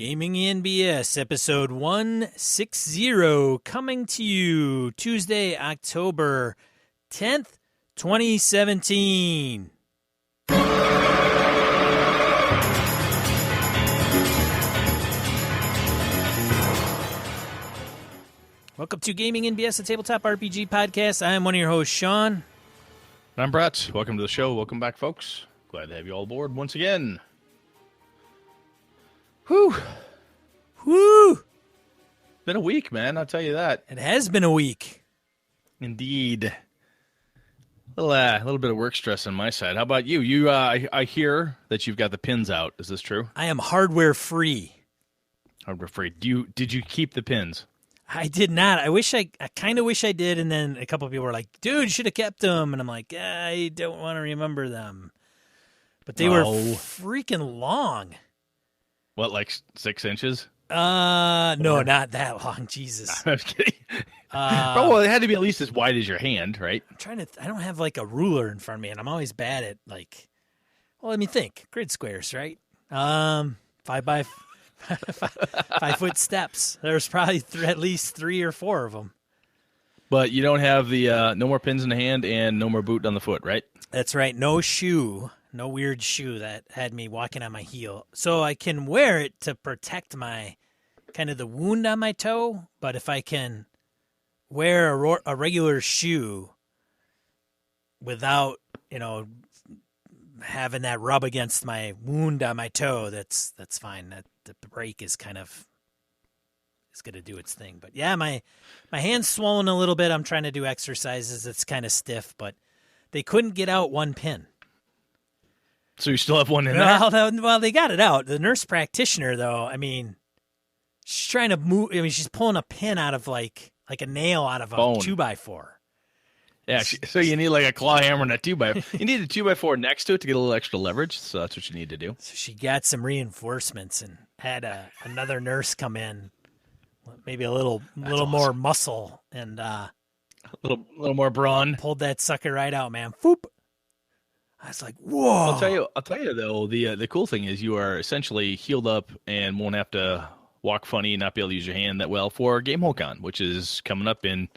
Gaming NBS episode 160 coming to you Tuesday, October 10th, 2017. Welcome to Gaming NBS, a tabletop RPG podcast. I am one of your hosts, Sean. And I'm Brett. Welcome to the show. Welcome back, folks. Glad to have you all aboard once again. Whew. Woo! Been a week, man. I'll tell you that. It has been a week. Indeed. A little bit of work stress on my side. How about you? I hear that you've got the pins out. Is this true? I am hardware free. Hardware free. Did you keep the pins? I did not. I kind of wish I did, and then a couple of people were like, dude, you should have kept them. And I'm like, I don't want to remember them. But they were freaking long. What, like 6 inches? No, not that long. Jesus. I'm kidding. Well, it had to be at least as wide as your hand, right? I don't have like a ruler in front of me, and I'm always bad at let me think. Grid squares, right? 5 foot steps. There's probably at least 3 or 4 of them. But you don't have the no more pins in the hand and no more boot on the foot, right? That's right. No shoe. No weird shoe that had me walking on my heel. So I can wear it to protect my kind of the wound on my toe. But if I can wear a regular shoe without, having that rub against my wound on my toe, that's fine. That the break is going to do its thing. But yeah, my hand's swollen a little bit. I'm trying to do exercises. It's kind of stiff, but they couldn't get out one pin. So you still have one in there? Well, they got it out. The nurse practitioner, though, she's trying to move. She's pulling a pin out of like a nail out of a Bone. 2x4. Yeah, so you need like a claw hammer and a 2x4. You need a 2x4 next to it to get a little extra leverage, so that's what you need to do. So she got some reinforcements and had another nurse come in, maybe a little more muscle, and a little more brawn. Pulled that sucker right out, man. Foop. I was like, whoa. I'll tell you though, the cool thing is you are essentially healed up and won't have to walk funny and not be able to use your hand that well for GameholeCon, which is coming up in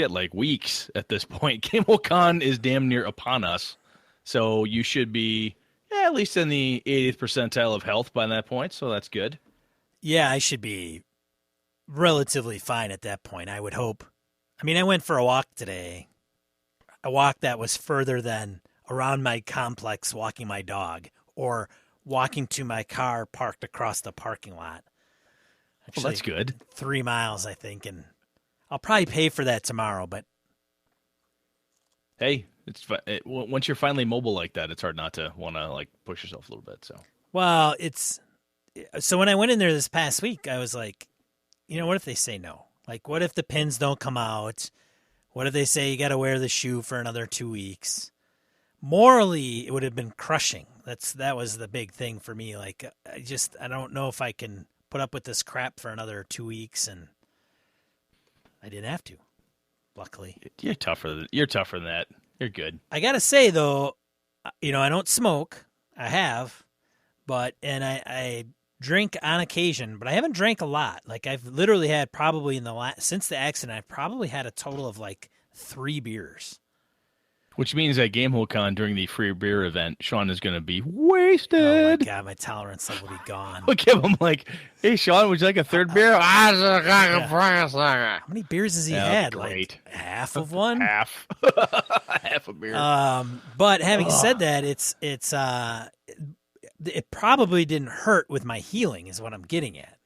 like weeks at this point. GameholeCon is damn near upon us. So you should be at least in the 80th percentile of health by that point, so that's good. Yeah, I should be relatively fine at that point, I would hope. I went for a walk today. A walk that was further than around my complex walking my dog or walking to my car parked across the parking lot. Actually, well, that's good. 3 miles, I think, and I'll probably pay for that tomorrow, but hey, once you're finally mobile like that, it's hard not to want to push yourself a little bit. So, well, so when I went in there this past week, I was like, what if they say no? Like, what if the pins don't come out? What if they say you got to wear the shoe for another 2 weeks? Morally, it would have been crushing. That was the big thing for me. Like, I don't know if I can put up with this crap for another 2 weeks, and I didn't have to. Luckily, you're tougher than that. You're good. I gotta say though, I don't smoke. I have, and I drink on occasion, but I haven't drank a lot. Like I've literally had probably since the accident, I've probably had a total of 3 beers. Which means at GameholeCon during the free beer event, Sean is going to be wasted. Oh my God, my tolerance level will be gone. We'll give him hey Sean, would you like a third beer? How many beers has he had? Great. Half of one? Half a beer. But having said that, it probably didn't hurt with my healing is what I'm getting at.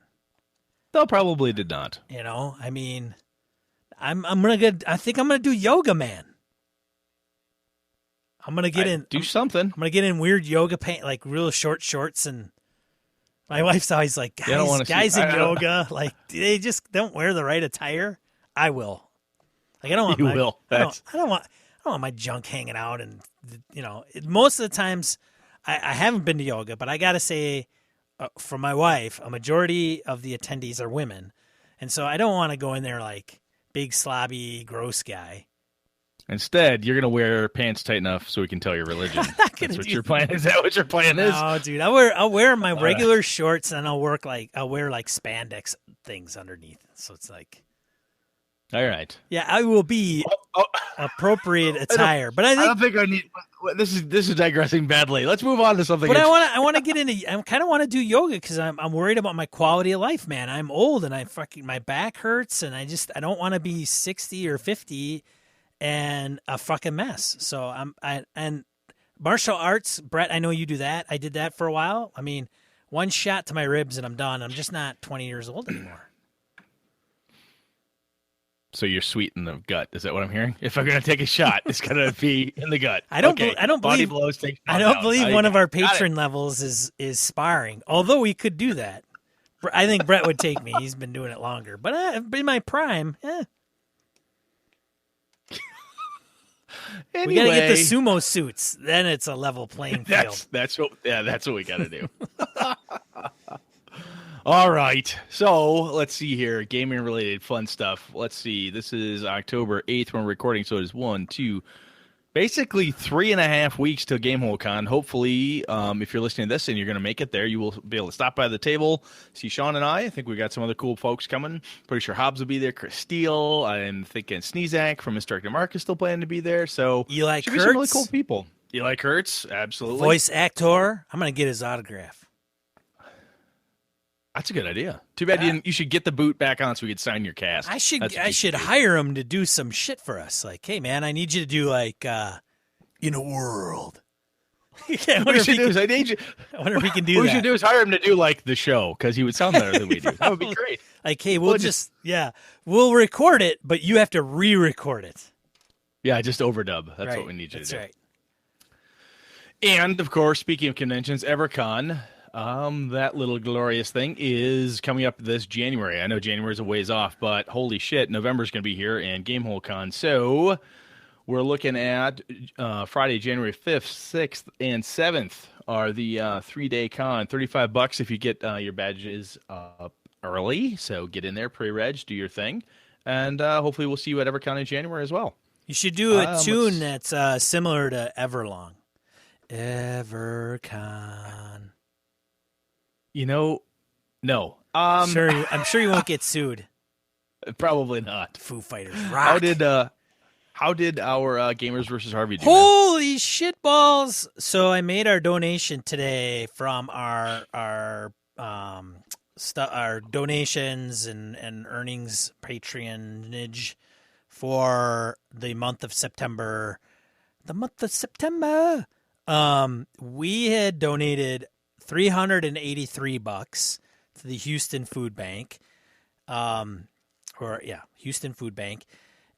No, probably did not. I think I'm gonna do yoga, man. I'm gonna get in. Do something. I'm gonna get in weird yoga pants, like real short shorts, and my wife's always like, guys in yoga, they just don't wear the right attire. I will. I don't want. I don't want my junk hanging out, and most of the times, I haven't been to yoga, but I gotta say, for my wife, a majority of the attendees are women, and so I don't want to go in there like big slobby gross guy. Instead, you're gonna wear pants tight enough so we can tell your religion. That's what your plan is. Is that what your plan is? No, dude. I'll wear my regular shorts and I'll wear like spandex things underneath. So it's like, all right. yeah, I will be appropriate attire. But I don't think I need. This is digressing badly. Let's move on to something. But I want to get into. I kind of want to do yoga because I'm worried about my quality of life, man. I'm old and my back hurts and I don't want to be 60 or 50 and a fucking mess. So and martial arts, Brett, I know you do that. I did that for a while. I mean, one shot to my ribs and I'm done. I'm just not 20 years old anymore. So you're sweet in the gut. Is that what I'm hearing? If I'm going to take a shot, it's going to be in the gut. I don't Body believe blows, one of our patron levels is sparring. Although we could do that. I think Brett would take me. He's been doing it longer. But in my prime, Anyway, we got to get the sumo suits. Then it's a level playing field. That's what we got to do. All right. So let's see here. Gaming related fun stuff. Let's see. This is October 8th when we're recording. So it is basically 3.5 weeks till GameholeCon. Hopefully, if you're listening to this and you're going to make it there, you will be able to stop by the table, see Sean and I think we got some other cool folks coming. Pretty sure Hobbs will be there. Chris Steele. I'm thinking Sneezak from Misdirected Mark is still planning to be there. So Eli should Kurtz. Be some really cool people. Eli Kurtz. Absolutely. Voice actor. I'm going to get his autograph. That's a good idea. Too bad you should get the boot back on so we could sign your cast. I should hire him to do some shit for us. Like, hey man, I need you to do like In a World. I wonder if he can do What that. we should do is hire him to do like the show because he would sound better than we do. That would be great. Like, hey, we'll record it, but you have to re-record it. Yeah, just overdub. That's what we need you to do. That's right. And of course, speaking of conventions, EverCon. That little glorious thing is coming up this January. I know January is a ways off, but holy shit, November's going to be here and GameholeCon. So we're looking at Friday, January 5th, 6th, and 7th are the 3-day con. $35 if you get your badges early. So get in there, pre-reg, do your thing. And hopefully we'll see you at EverCon in January as well. You should do a tune that's similar to Everlong. EverCon. No. I'm sure you won't get sued. Probably not. Foo Fighters rock. How did our Gamers versus Harvey do? Holy shit balls! So I made our donation today from our donations and earnings patronage for the month of September. We had donated $383 to the Houston Food Bank, Houston Food Bank,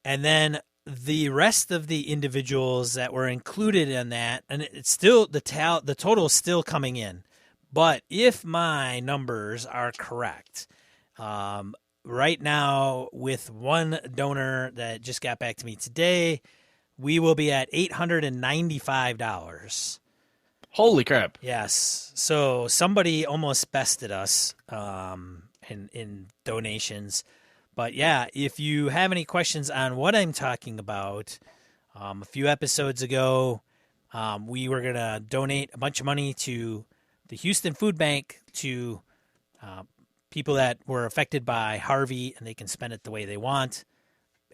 and then the rest of the individuals that were included in that, and it's still the total is still coming in, but if my numbers are correct, right now with one donor that just got back to me today, we will be at $895. Holy crap. Yes. So somebody almost bested us in donations. But yeah, if you have any questions on what I'm talking about, a few episodes ago, we were going to donate a bunch of money to the Houston Food Bank to people that were affected by Harvey, and they can spend it the way they want.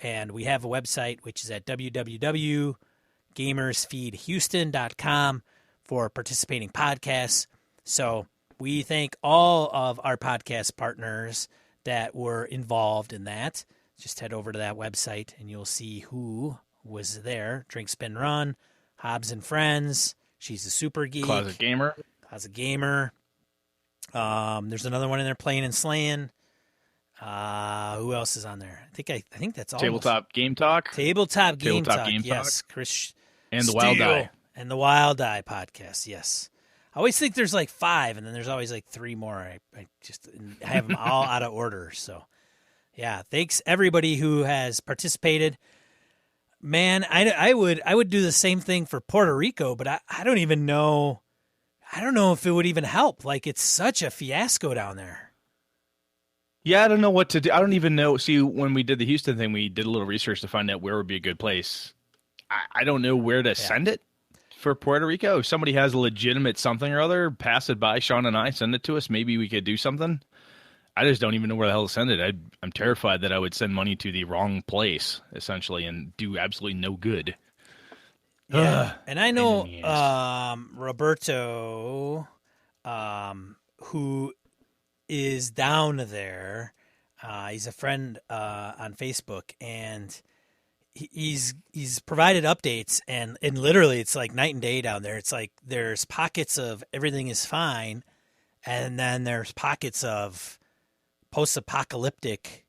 And we have a website, which is at www.gamersfeedhouston.com for participating podcasts. So we thank all of our podcast partners that were involved in that. Just head over to that website and you'll see who was there. Drink, Spin, Run, Hobbs and Friends, She's a Super Geek, Closet Gamer. There's another one in there, Playing and Slaying. Who else is on there? I think that's all. Tabletop Game Talk. Tabletop Game Talk. Yes, Chris and the Wild Eye. And the Wild Eye podcast, yes. I always think there's like 5, and then there's always like 3 more. I have them all out of order. So, yeah, thanks everybody who has participated. Man, I would do the same thing for Puerto Rico, but I don't even know. I don't know if it would even help. Like, it's such a fiasco down there. Yeah, I don't know what to do. I don't even know. See, when we did the Houston thing, we did a little research to find out where would be a good place. I don't know where to send it for Puerto Rico. If somebody has a legitimate something or other, pass it by Sean and I, send it to us. Maybe we could do something. I just don't even know where the hell to send it. I'm terrified that I would send money to the wrong place, essentially, and do absolutely no good. Yeah, and I know Roberto, who is down there. He's a friend on Facebook, and he's provided updates, and literally it's like night and day down there. It's like there's pockets of everything is fine, and then there's pockets of post-apocalyptic.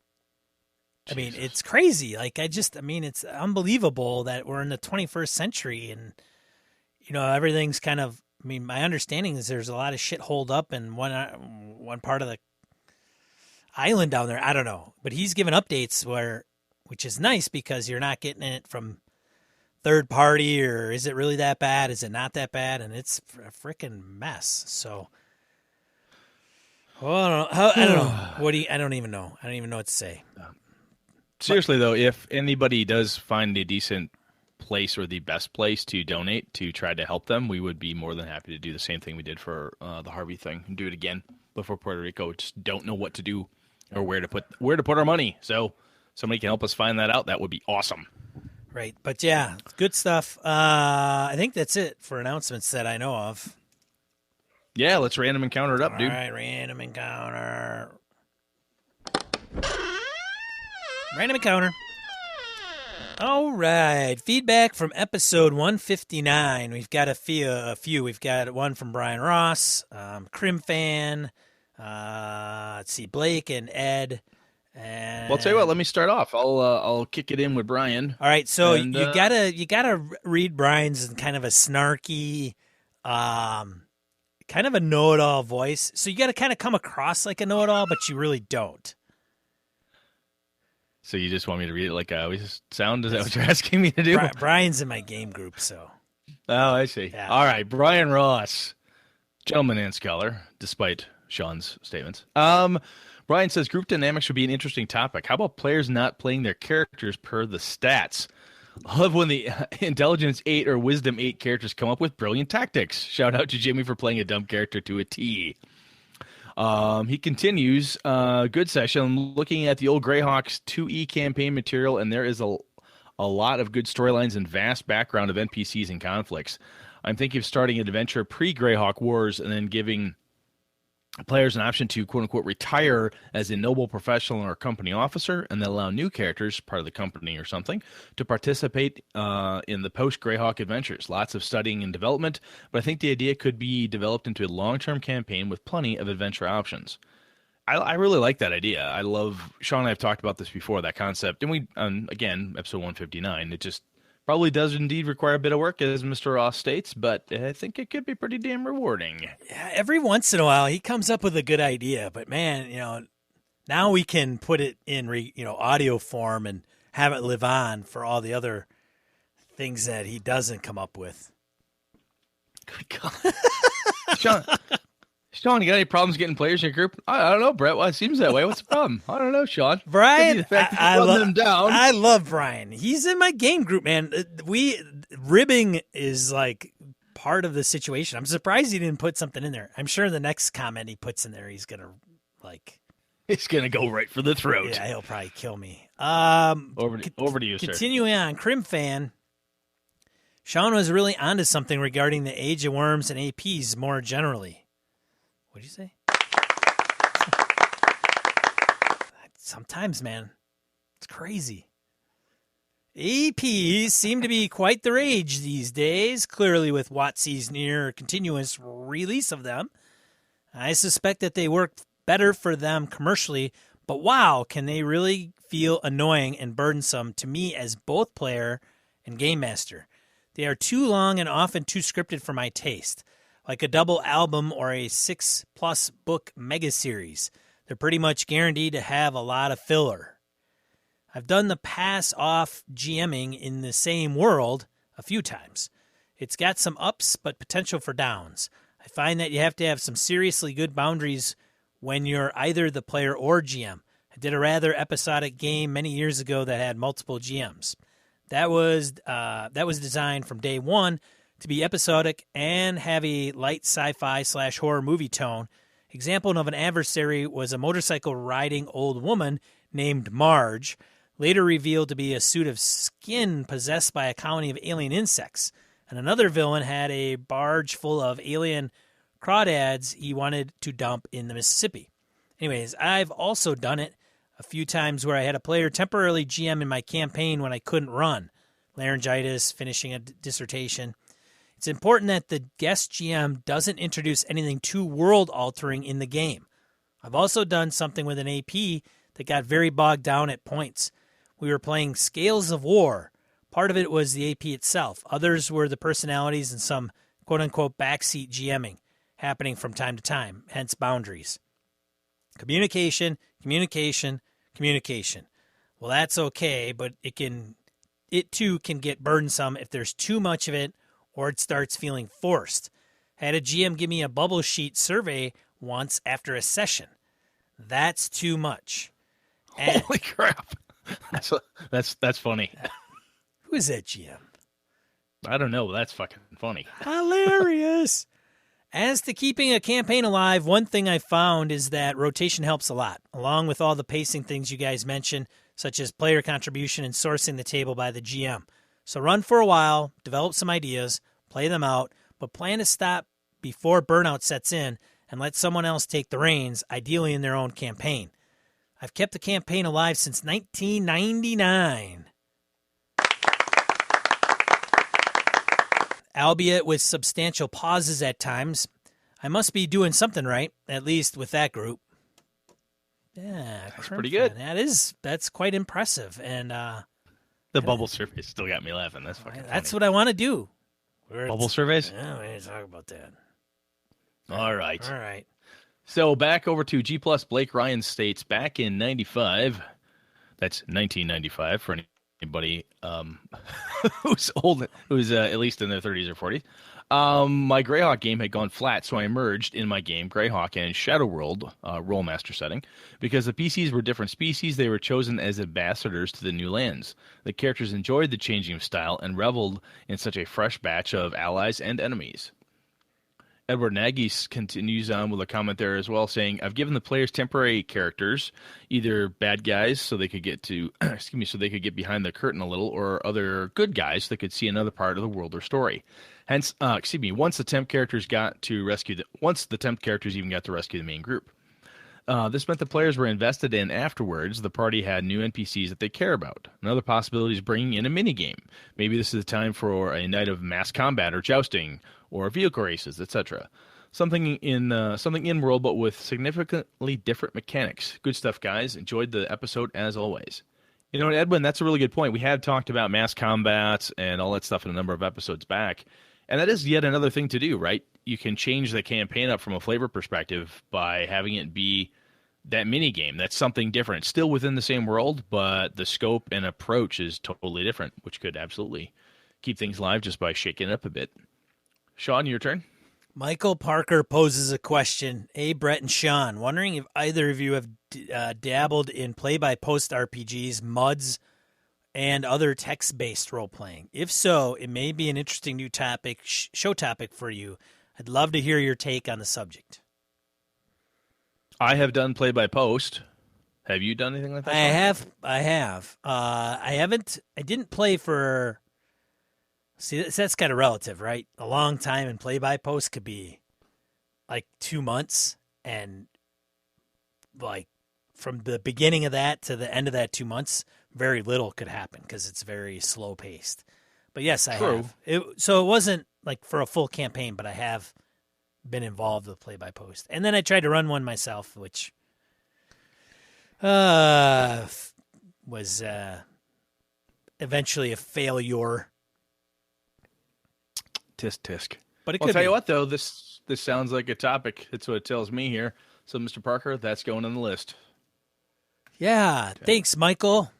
I mean, it's crazy. Like, it's unbelievable that we're in the 21st century and, everything's kind of, my understanding is there's a lot of shit holed up in one part of the island down there. I don't know. But he's given updates which is nice because you're not getting it from third party or is it really that bad? Is it not that bad? And it's a freaking mess. So, well, I don't know. I don't even know. I don't even know what to say. Seriously, though, if anybody does find a decent place or the best place to donate to try to help them, we would be more than happy to do the same thing we did for the Harvey thing and do it again. But for Puerto Rico, just don't know what to do or where to put our money. So somebody can help us find that out. That would be awesome. Right. But yeah, good stuff. I think that's it for announcements that I know of. Yeah, let's random encounter it up, dude. All right, random encounter. Random encounter. All right. Feedback from episode 159. We've got a few. We've got one from Brian Ross, Crim fan. Let's see, Blake and Ed. And Well, I'll tell you what. Let me start off. I'll kick it in with Brian. all right. So you gotta read Brian's in kind of a snarky, kind of a know-it-all voice. So you got to kind of come across like a know-it-all, but you really don't. So you just want me to read it like I always sound? Is that what you're asking me to do? Brian's in my game group, so. Oh, I see. Yeah. All right, Brian Ross, gentleman and scholar, despite Sean's statements. Brian says group dynamics would be an interesting topic. How about players not playing their characters per the stats? I love when the Intelligence 8 or Wisdom 8 characters come up with brilliant tactics. Shout out to Jimmy for playing a dumb character to a T. He continues, good session. I'm looking at the old Greyhawks 2E campaign material, and there is a lot of good storylines and vast background of NPCs and conflicts. I'm thinking of starting an adventure pre-Greyhawk Wars and then giving players an option to, quote-unquote, retire as a noble professional or company officer, and then allow new characters, part of the company or something, to participate in the post-Greyhawk adventures. Lots of studying and development, but I think the idea could be developed into a long-term campaign with plenty of adventure options. I really like that idea. I love, Sean and I have talked about this before, that concept, and we, again, episode 159, it just probably does indeed require a bit of work, as Mr. Ross states, but I think it could be pretty damn rewarding. Yeah, every once in a while he comes up with a good idea, but man, now we can put it in audio form and have it live on for all the other things that he doesn't come up with. Good God. Sean, you got any problems getting players in your group? I don't know, Brett. Well, it seems that way. What's the problem? I don't know, Sean. Brian, I love Brian. He's in my game group, man. Ribbing is like part of the situation. I'm surprised he didn't put something in there. I'm sure the next comment he puts in there, he's gonna go right for the throat. Yeah, he'll probably kill me. Over to you, sir. Continuing on, Crim fan. Sean was really onto something regarding the age of worms and APs more generally. What'd you say? Sometimes, man, it's crazy. APs seem to be quite the rage these days, clearly with WotC's near continuous release of them. I suspect that they work better for them commercially, but wow, can they really feel annoying and burdensome to me as both player and game master. They are too long and often too scripted for my taste. Like a double album or a 6+ book mega series. They're pretty much guaranteed to have a lot of filler. I've done the pass off GMing in the same world a few times. It's got some ups but potential for downs. I find that you have to have some seriously good boundaries when you're either the player or GM. I did a rather episodic game many years ago that had multiple GMs. That was designed from day one to be episodic and have a light sci-fi/horror movie tone. Example of an adversary was a motorcycle riding old woman named Marge, later revealed to be a suit of skin possessed by a colony of alien insects. And another villain had a barge full of alien crawdads he wanted to dump in the Mississippi. Anyways, I've also done it a few times where I had a player temporarily GM in my campaign when I couldn't run. Laryngitis, finishing a dissertation. It's important that the guest GM doesn't introduce anything too world-altering in the game. I've also done something with an AP that got very bogged down at points. We were playing Scales of War. Part of it was the AP itself. Others were the personalities and some quote-unquote backseat GMing happening from time to time, hence boundaries. Communication. Well, that's okay, but it too can get burdensome if there's too much of it or it starts feeling forced. Had a GM give me a bubble sheet survey once after a session. That's too much. And holy crap! That's funny. Who is that GM? I don't know. But that's fucking funny. Hilarious. As to keeping a campaign alive, one thing I found is that rotation helps a lot, along with all the pacing things you guys mentioned, such as player contribution and sourcing the table by the GM. So run for a while, develop some ideas, play them out, but plan to stop before burnout sets in and let someone else take the reins, ideally in their own campaign. I've kept the campaign alive since 1999. Albeit with substantial pauses at times. I must be doing something right, at least with that group. Yeah, that's pretty good. That's quite impressive. And the bubble survey still got me laughing. That's fucking funny. That's what I want to do. Bubble surveys? Yeah, we need to talk about that. All right. All right. So back over to G Plus. Blake Ryan states back in 95, that's 1995 for anybody who's old, who's at least in their 30s or 40s. My Greyhawk game had gone flat, so I merged in my game Greyhawk and Shadow World Rollmaster setting. Because the PCs were different species, they were chosen as ambassadors to the new lands. The characters enjoyed the changing of style and reveled in such a fresh batch of allies and enemies. Edward Nagy continues on with a comment there as well, saying, I've given the players temporary characters, either bad guys so they could get to, so they could get behind the curtain a little, or other good guys that could see another part of the world or story. Hence, once the temp characters even got to rescue the main group. This meant the players were invested in afterwards. The party had new NPCs that they care about. Another possibility is bringing in a minigame. Maybe this is the time for a night of mass combat or jousting or vehicle races, etc. Something in world, but with significantly different mechanics. Good stuff, guys. Enjoyed the episode as always. You know what, Edwin, that's a really good point. We had talked about mass combats and all that stuff in a number of episodes back. And that is yet another thing to do, right? You can change the campaign up from a flavor perspective by having it be that mini game. That's something different. Still within the same world, but the scope and approach is totally different, which could absolutely keep things live just by shaking it up a bit. Sean, your turn. Michael Parker poses a question. Hey, Brett and Sean, wondering if either of you have dabbled in play-by-post RPGs, MUDs, and other text-based role-playing. If so, it may be an interesting new topic, show topic for you. I'd love to hear your take on the subject. I have done play-by-post. Have you done anything like that? I have. I didn't play for... See, that's kind of relative, right? A long time in play-by-post could be like 2 months, and like from the beginning of that to the end of that 2 months, very little could happen because it's very slow-paced. But yes, I have. So it wasn't like for a full campaign, but I have been involved with play-by-post. And then I tried to run one myself, which was eventually a failure. Tisk. But I'll tell you what, though, this sounds like a topic. That's what it tells me here. So, Mr. Parker, that's going on the list. Yeah, okay. Thanks, Michael.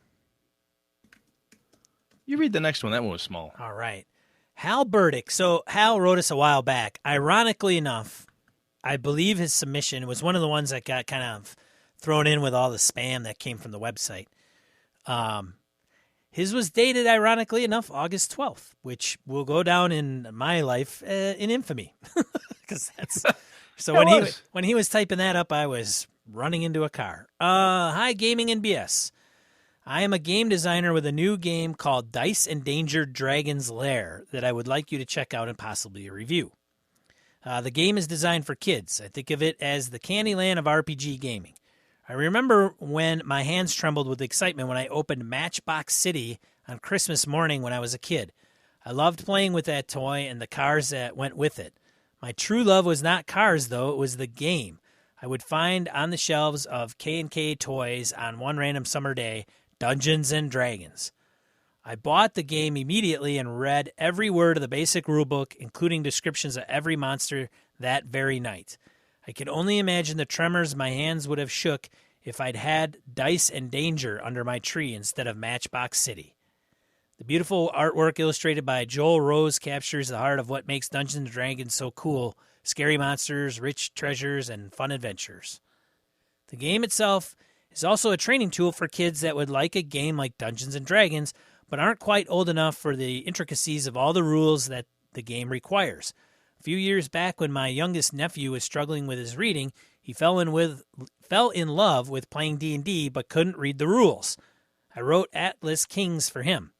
You read the next one. That one was small. All right. Hal Burdick. So Hal wrote us a while back. Ironically enough, I believe his submission was one of the ones that got kind of thrown in with all the spam that came from the website. His was dated, ironically enough, August 12th, which will go down in my life in infamy. Because that's so when he was typing that up, I was running into a car. Hi, Gaming and BS. I am a game designer with a new game called Dice Endangered Dragon's Lair that I would like you to check out and possibly review. The game is designed for kids. I think of it as the Candyland of RPG gaming. I remember when my hands trembled with excitement when I opened Matchbox City on Christmas morning when I was a kid. I loved playing with that toy and the cars that went with it. My true love was not cars, though. It was the game. I would find on the shelves of K&K Toys on one random summer day, Dungeons and Dragons. I bought the game immediately and read every word of the basic rulebook, including descriptions of every monster that very night. I can only imagine the tremors my hands would have shook if I'd had Dice and Danger under my tree instead of Matchbox City. The beautiful artwork illustrated by Joel Rose captures the heart of what makes Dungeons and Dragons so cool: scary monsters, rich treasures, and fun adventures. The game itself is also a training tool for kids that would like a game like Dungeons and Dragons, but aren't quite old enough for the intricacies of all the rules that the game requires. A few years back, when my youngest nephew was struggling with his reading, he fell in love with playing D&D but couldn't read the rules. I wrote Atlas Kings for him,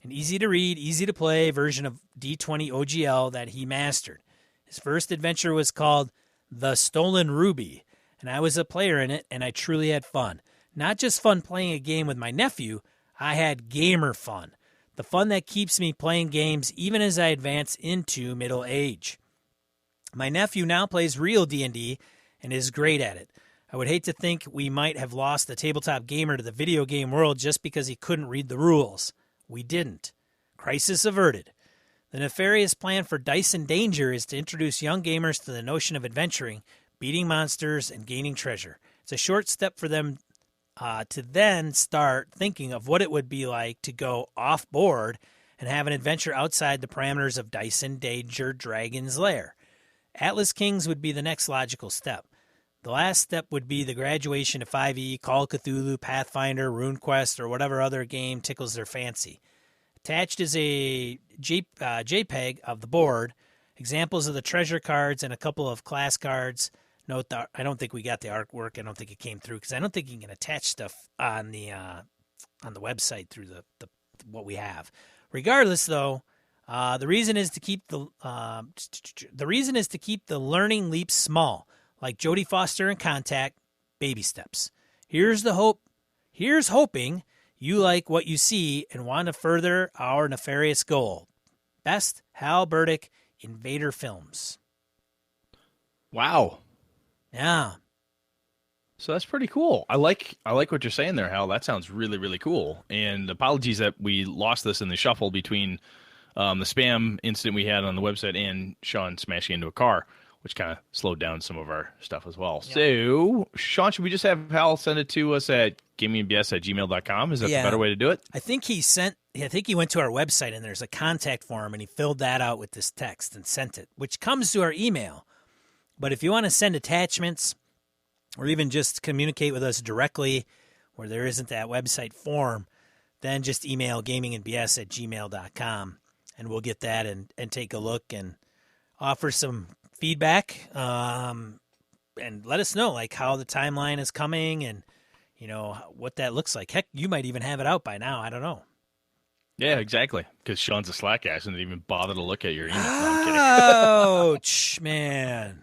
an easy-to-read, easy-to-play version of D20 OGL that he mastered. His first adventure was called The Stolen Ruby, and I was a player in it, and I truly had fun. Not just fun playing a game with my nephew, I had gamer fun. The fun that keeps me playing games even as I advance into middle age. My nephew now plays real D&D and is great at it. I would hate to think we might have lost the tabletop gamer to the video game world just because he couldn't read the rules. We didn't. Crisis averted. The nefarious plan for Dice and Danger is to introduce young gamers to the notion of adventuring, beating monsters, and gaining treasure. It's a short step for them to then start thinking of what it would be like to go off board and have an adventure outside the parameters of Dice and Danger Dragon's Lair. Atlas Kings would be the next logical step. The last step would be the graduation to 5e, Call of Cthulhu, Pathfinder, RuneQuest, or whatever other game tickles their fancy. Attached is a JPEG of the board, examples of the treasure cards, and a couple of class cards. Note that I don't think we got the artwork. I don't think it came through because I don't think you can attach stuff on the website through the what we have. Regardless, though, the reason is to keep the learning leaps small, like Jodie Foster in Contact. Baby steps. Here's hoping you like what you see and want to further our nefarious goal. Best, Hal Burdick, Invader Films. Wow. Yeah. So that's pretty cool. I like what you're saying there, Hal. That sounds really, really cool. And apologies that we lost this in the shuffle between the spam incident we had on the website and Sean smashing into a car, which kind of slowed down some of our stuff as well. Yeah. So, Sean, should we just have Hal send it to us at gamingbs@gmail.com? Is that the better way to do it? I think he went to our website and there's a contact form and he filled that out with this text and sent it, which comes to our email. But if you want to send attachments or even just communicate with us directly where there isn't that website form, then just email gamingbs@gmail.com and we'll get that and take a look and offer some feedback and let us know like how the timeline is coming and what that looks like. Heck, you might even have it out by now. I don't know. Yeah, exactly. Because Sean's a slack ass and didn't even bother to look at your email. Ouch, man.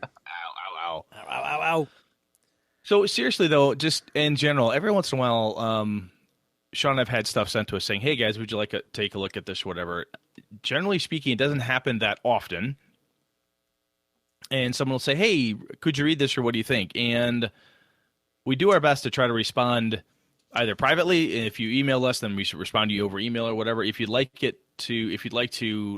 Ow. Ow. So seriously though, just in general, every once in a while, Sean and I've had stuff sent to us saying, "Hey guys, would you like to take a look at this?" or whatever. Generally speaking, it doesn't happen that often. And someone will say, "Hey, could you read this, or what do you think?" And we do our best to try to respond either privately. If you email us, then we should respond to you over email or whatever. If you'd like to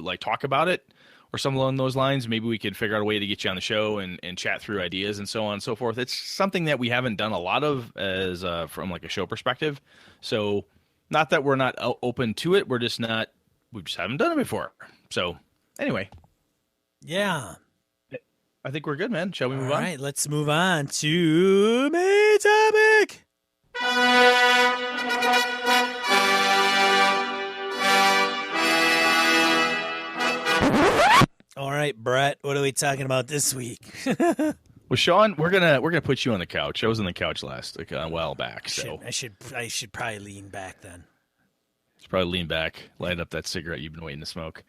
like talk about it or something along those lines, maybe we could figure out a way to get you on the show and chat through ideas and so on and so forth. It's something that we haven't done a lot of as from like a show perspective. So not that we're not open to it. We just haven't done it before. So anyway. Yeah. I think we're good, man. Shall we move on? All right, let's move on to main topic. are we talking about this week? Well, Sean, we're gonna put you on the couch. I was on the couch a while back, so I should probably lean back then. Just probably lean back, light up that cigarette you've been waiting to smoke.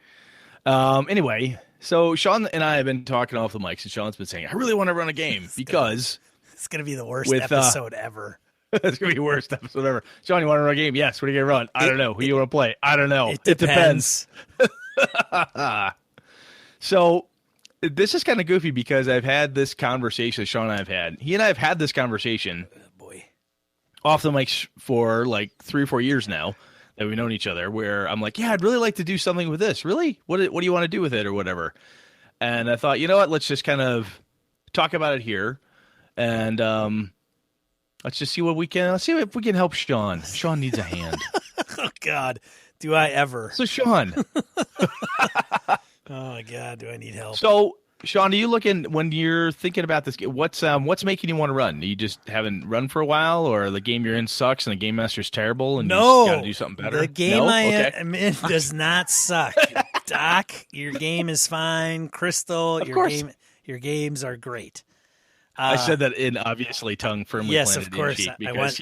Anyway, so Sean and I have been talking off the mics, and Sean's been saying, "I really want to run a game because it's gonna be the worst episode ever." It's gonna be the worst episode ever. Sean, you want to run a game? Yes. What are you gonna run? I don't know. Who you want to play? I don't know. It depends. So this is kind of goofy because I've had this conversation that Sean and I have had. He and I have had this conversation off the mics for like 3 or 4 years now that we've known each other, where I'm like, yeah, I'd really like to do something with this. Really? What do you want to do with it or whatever? And I thought, you know what? Let's just kind of talk about it here. And let's just see what we can. Let's see if we can help Sean. Sean needs a hand. Oh, God. Do I ever? So, Sean. Oh, my God. Do I need help? So, Sean, are you looking, when you're thinking about this, what's making you want to run? You just haven't run for a while, or the game you're in sucks and the game master's terrible and you just got to do something better? The game I'm in does not suck. Doc, your game is fine. Crystal, your games are great. I said that in obviously tongue firmly planted of course, in cheek because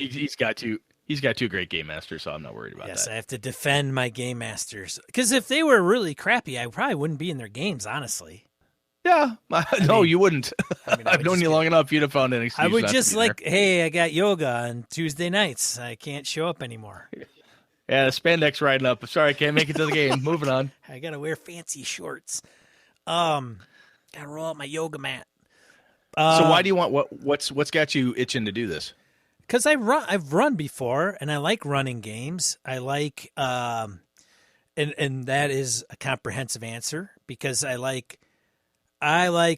he's got two great game masters, so I'm not worried about that. Yes, I have to defend my game masters because if they were really crappy, I probably wouldn't be in their games, honestly. Yeah, you wouldn't. I've known you long enough. You'd have found an excuse. I would just hey, I got yoga on Tuesday nights. I can't show up anymore. Yeah, the spandex riding up. Sorry, I can't make it to the game. Moving on. I gotta wear fancy shorts. Gotta roll out my yoga mat. So why do you want what's got you itching to do this? Because I've run before, and I like running games. I like, and that is a comprehensive answer because I like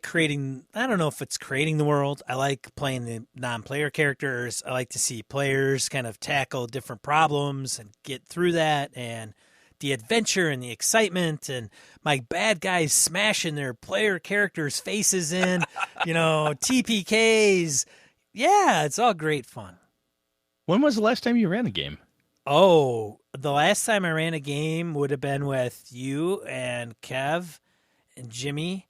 creating. I don't know if it's creating the world. I like playing the non-player characters. I like to see players kind of tackle different problems and get through that, and the adventure and the excitement, and my bad guys smashing their player characters' faces in, TPKs. Yeah, it's all great fun. When was the last time you ran a game? Oh, the last time I ran a game would have been with you and Kev and Jimmy.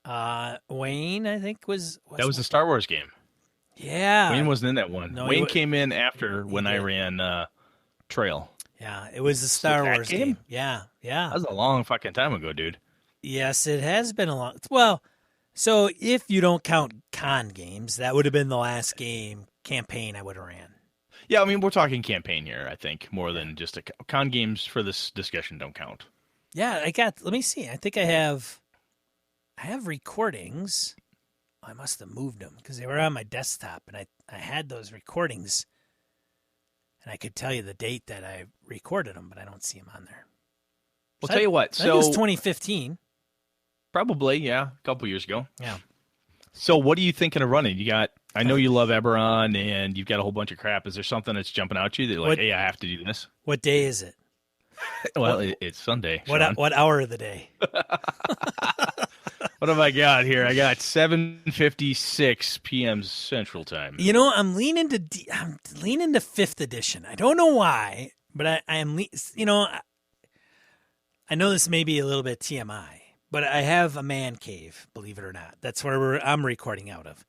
Wayne, I think, was that was a Star Wars game. Yeah. Wayne wasn't in that one. No, Wayne came in after when I ran Trail. Yeah, it was a Star Wars game. Yeah. That was a long fucking time ago, dude. Yes, it has been a long... Well, so if you don't count con games, that would have been the last campaign I would have ran. Yeah, I mean, we're talking campaign here, I think, more than just con games for this discussion don't count. Yeah, let me see. I think I have recordings. I must have moved them because they were on my desktop, and I had those recordings, and I could tell you the date that I recorded them, but I don't see them on there. Well, tell you what. So it was 2015. Probably, yeah, a couple years ago. Yeah. So what are you thinking of running? You got, I know you love Eberron, and you've got a whole bunch of crap. Is there something that's jumping out at you that you're like, hey, I have to do this? What day is it? Well, it's Sunday. What hour of the day? What have I got here? I got 7:56 p.m. Central Time. I'm leaning to 5th edition. I don't know why, but I am. I know this may be a little bit TMI, but I have a man cave. Believe it or not, that's where I'm recording out of.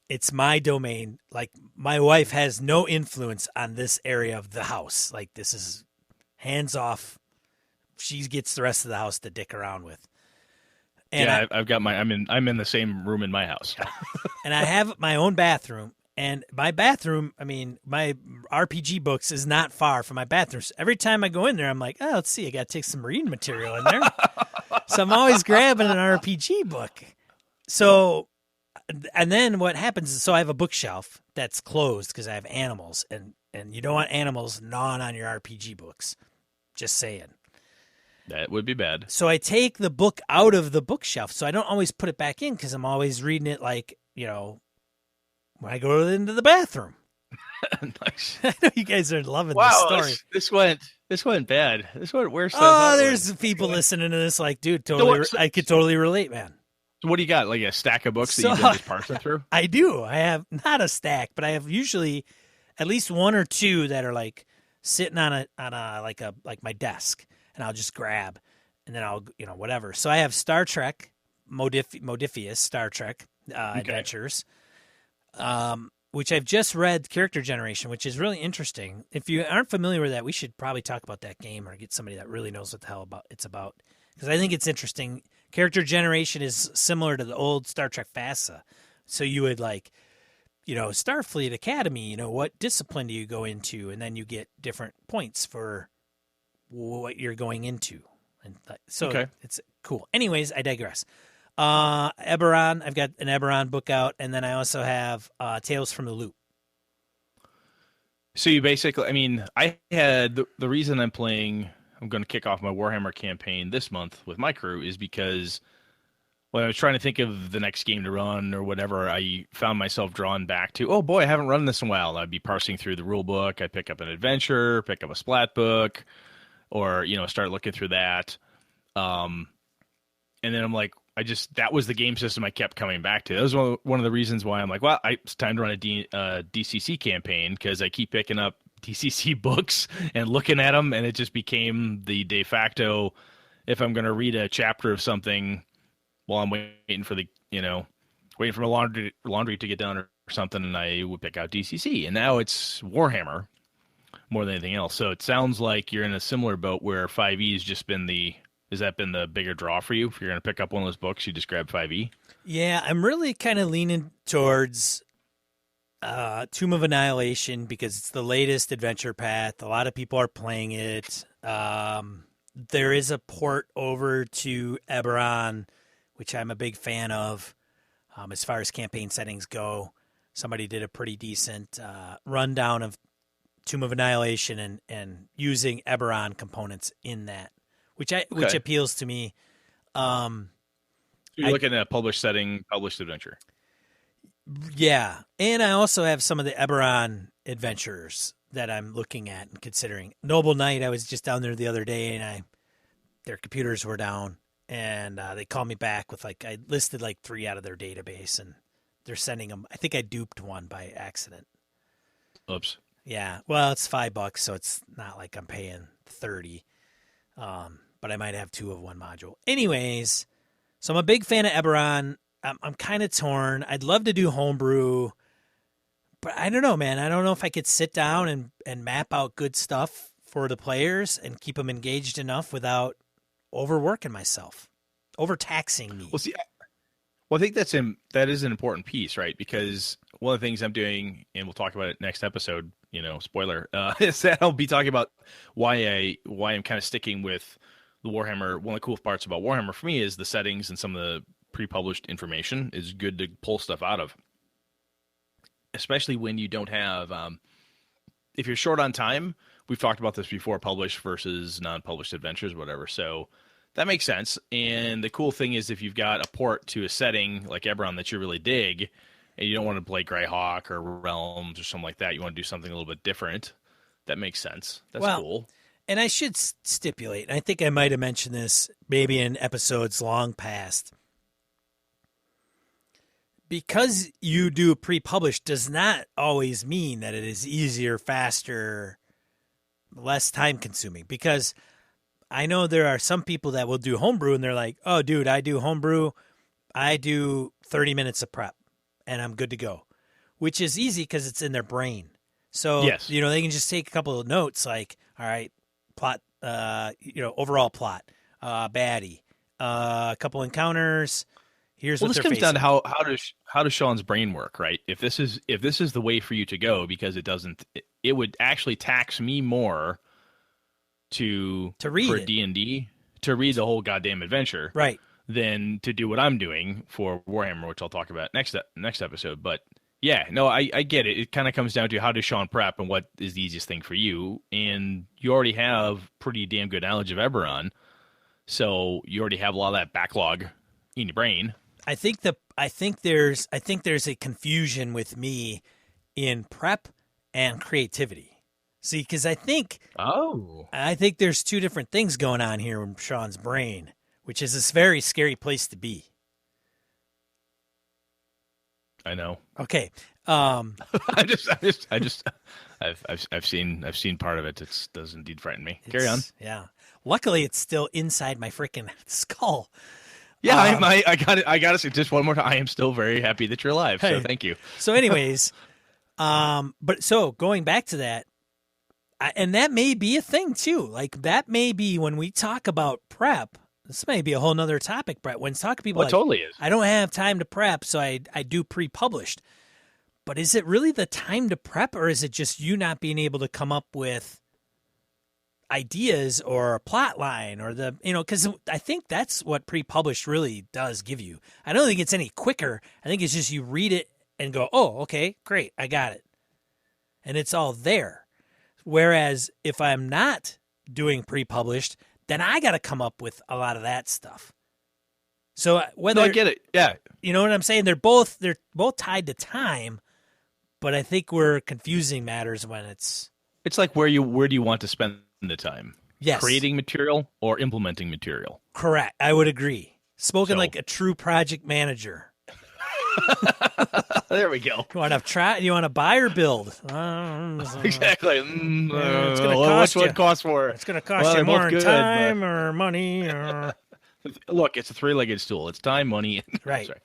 It's my domain. Like, my wife has no influence on this area of the house. Like, this is hands off. She gets the rest of the house to dick around with. And I've got I'm in the same room in my house. And I have my own bathroom, and my bathroom, my RPG books is not far from my bathroom. So every time I go in there, I'm like, oh, let's see, I got to take some reading material in there. So I'm always grabbing an RPG book. So, and then what happens is, so I have a bookshelf that's closed because I have animals, and you don't want animals gnawing on your RPG books. Just saying. That would be bad. So I take the book out of the bookshelf. So I don't always put it back in because I'm always reading it like, when I go into the bathroom. Nice. I know you guys are loving this story. This went bad. This went worse. There's people listening to this like, dude, I could totally relate, man. So what do you got? Like a stack of books that you've been just parsing through? I do. I have not a stack, but I have usually at least one or two that are like sitting on my desk. And I'll just grab, and then I'll, whatever. So I have Star Trek, Modiphius Star Trek Adventures, which I've just read Character Generation, which is really interesting. If you aren't familiar with that, we should probably talk about that game or get somebody that really knows what the hell it's about, because I think it's interesting. Character Generation is similar to the old Star Trek FASA. So you would Starfleet Academy, what discipline do you go into? And then you get different points for what you're going into. And so It's cool. Anyways, I digress. Eberron, I've got an Eberron book out, and then I also have Tales from the Loop. So you basically, I had the reason I'm going to kick off my Warhammer campaign this month with my crew is because when I was trying to think of the next game to run or whatever, I found myself drawn back to, oh boy, I haven't run this in a while. I'd be parsing through the rule book. I'd pick up an adventure, pick up a splat book, or, start looking through that. And then I'm like, that was the game system I kept coming back to. That was one of the reasons why I'm like, well, it's time to run a DCC campaign, because I keep picking up DCC books and looking at them, and it just became the de facto, if I'm going to read a chapter of something while I'm waiting for waiting for my laundry to get done or something, and I would pick out DCC. And now it's Warhammer more than anything else. So it sounds like you're in a similar boat where 5e has just been has that been the bigger draw for you? If you're going to pick up one of those books, you just grab 5e? Yeah, I'm really kind of leaning towards Tomb of Annihilation because it's the latest adventure path. A lot of people are playing it. There is a port over to Eberron, which I'm a big fan of as far as campaign settings go. Somebody did a pretty decent rundown of Tomb of Annihilation and using Eberron components in that, which appeals to me. You're looking at a published setting, published adventure. Yeah, and I also have some of the Eberron adventures that I'm looking at and considering. Noble Knight, I was just down there the other day, and their computers were down, and they called me back with I listed 3 out of their database, and they're sending them. I think I duped one by accident. Oops. Yeah, well, it's $5, so it's not like I'm paying $30. But I might have 2 of one module. Anyways, so I'm a big fan of Eberron. I'm kind of torn. I'd love to do homebrew, but I don't know, man. I don't know if I could sit down and map out good stuff for the players and keep them engaged enough without overworking myself, overtaxing me. I think that is an important piece, right? Because one of the things I'm doing, and we'll talk about it next episode, spoiler, is that I'll be talking about why I'm kind of sticking with the Warhammer. One of the cool parts about Warhammer for me is the settings and some of the pre-published information is good to pull stuff out of, especially when you don't have if you're short on time. We've talked about this before, published versus non-published adventures, whatever. So that makes sense. And the cool thing is if you've got a port to a setting like Eberron that you really dig, and you don't want to play Greyhawk or Realms or something like that, you want to do something a little bit different, that makes sense. That's cool. And I should stipulate, and I think I might have mentioned this maybe in episodes long past, because you do pre-published does not always mean that it is easier, faster, less time-consuming. Because I know there are some people that will do homebrew, and they're like, oh, dude, I do homebrew. I do 30 minutes of prep, and I'm good to go, which is easy because it's in their brain. So, yes. They can just take a couple of notes like, all right, plot, overall plot, baddie, a couple encounters. Here's what they're facing. This comes down to how does Sean's brain work, right? If this is the way for you to go, because it would actually tax me more to read for D&D to read the whole goddamn adventure, right, than to do what I'm doing for Warhammer, which I'll talk about next episode. But yeah, no, I get it. It kind of comes down to how does Sean prep and what is the easiest thing for you. And you already have pretty damn good knowledge of Eberron, so you already have a lot of that backlog in your brain. I think there's a confusion with me in prep and creativity. See, because I think there's 2 different things going on here in Sean's brain, which is this very scary place to be. I know. Okay. I've seen part of it. It does indeed frighten me. Carry on. Yeah. Luckily, it's still inside my freaking skull. Yeah, I got it. I got to say just one more time. I am still very happy that you're alive. So Hey. thank you. So, anyways, but so going back to that, and that may be a thing too. Like that may be when we talk about prep. This may be a whole nother topic, Brett. When talking to people, Well, like, it totally is. I don't have time to prep, so I do pre-published. But is it really the time to prep, or is it just you not being able to come up with ideas or a plot line or because I think that's what pre-published really does give you. I don't think it's any quicker. I think it's just you read it and go, oh, okay, great, I got it. And it's all there. Whereas if I'm not doing pre-published, then I got to come up with a lot of that stuff. So whether No, I get it. Yeah. You know what I'm saying? They're both tied to time, but I think we're confusing matters when it's like where do you want to spend the time? Yes. Creating material or implementing material? Correct. I would agree. Spoken So- like a true project manager. There we go. You want to buy or build? Exactly. It's gonna cost which you. one costs more? It's going to cost Well, you they're more both in good, time or money. Or... Look, it's a three-legged stool. It's time, money, and Right. Sorry.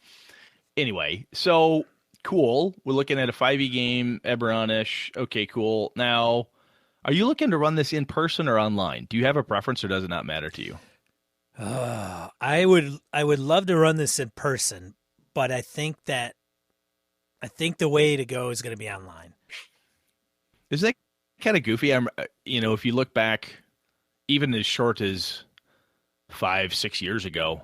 Anyway, so cool. We're looking at a 5e game, Eberron-ish. Okay, cool. Now, are you looking to run this in person or online? Do you have a preference, or does it not matter to you? I would love to run this in person, but I think the way to go is going to be online. Isn't that kind of goofy? If you look back, even as short as 5-6 years ago,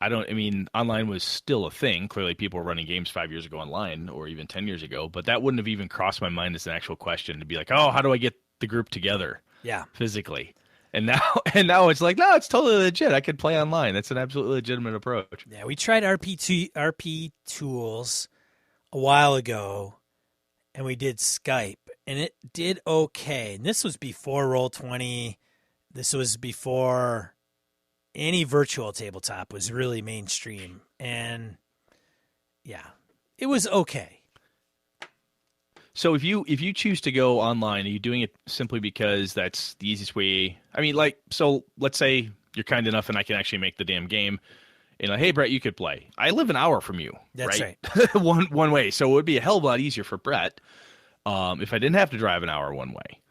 online was still a thing. Clearly, people were running games 5 years ago online, or even 10 years ago. But that wouldn't have even crossed my mind as an actual question to be like, oh, how do I get the group together? Yeah. Physically. And now it's like, no, it's totally legit. I could play online. That's an absolutely legitimate approach. Yeah, we tried RP tools a while ago, and we did Skype, and it did okay. And this was before Roll20. This was before any virtual tabletop was really mainstream. And yeah, it was okay. So if you choose to go online, are you doing it simply because that's the easiest way? So let's say you're kind enough and I can actually make the damn game. Hey, Brett, you could play. I live an hour from you. That's right. one way. So it would be a hell of a lot easier for Brett if I didn't have to drive an hour one way.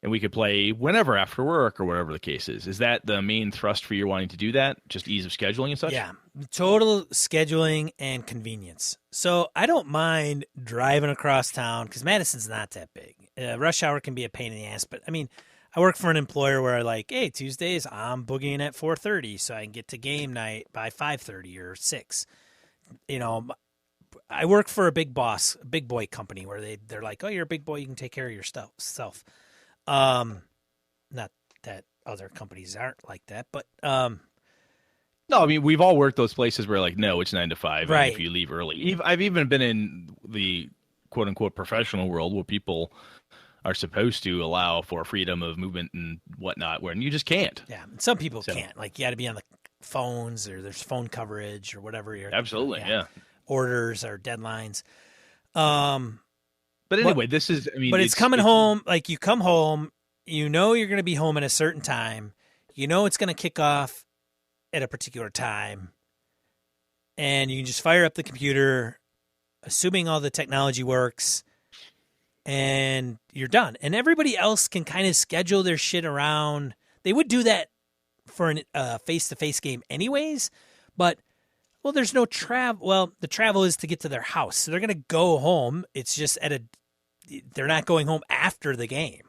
And we could play whenever after work or whatever the case is. Is that the main thrust for you wanting to do that? Just ease of scheduling and such? Yeah, total scheduling and convenience. So I don't mind driving across town because Madison's not that big. Rush hour can be a pain in the ass, but I work for an employer where hey, Tuesdays I'm boogieing at 4:30 so I can get to game night by 5:30 or 6. I work for a big boy company where they're like, oh, you're a big boy, you can take care of your self. Not that other companies aren't like that, but No, we've all worked those places where no, it's 9 to 5, right. And if you leave early. I've even been in the quote unquote professional world where people are supposed to allow for freedom of movement and whatnot, where you just can't. Yeah, some people can't. You got to be on the phones, or there's phone coverage, or whatever. Absolutely, yeah. Orders or deadlines. But anyway, this is. But it's coming home. You come home, you're going to be home at a certain time. It's going to kick off at a particular time, and you can just fire up the computer, assuming all the technology works, and you're done. And everybody else can kind of schedule their shit around. They would do that for a face-to-face game anyways, but there's no travel. Well, the travel is to get to their house, so they're going to go home. It's just they're not going home after the game.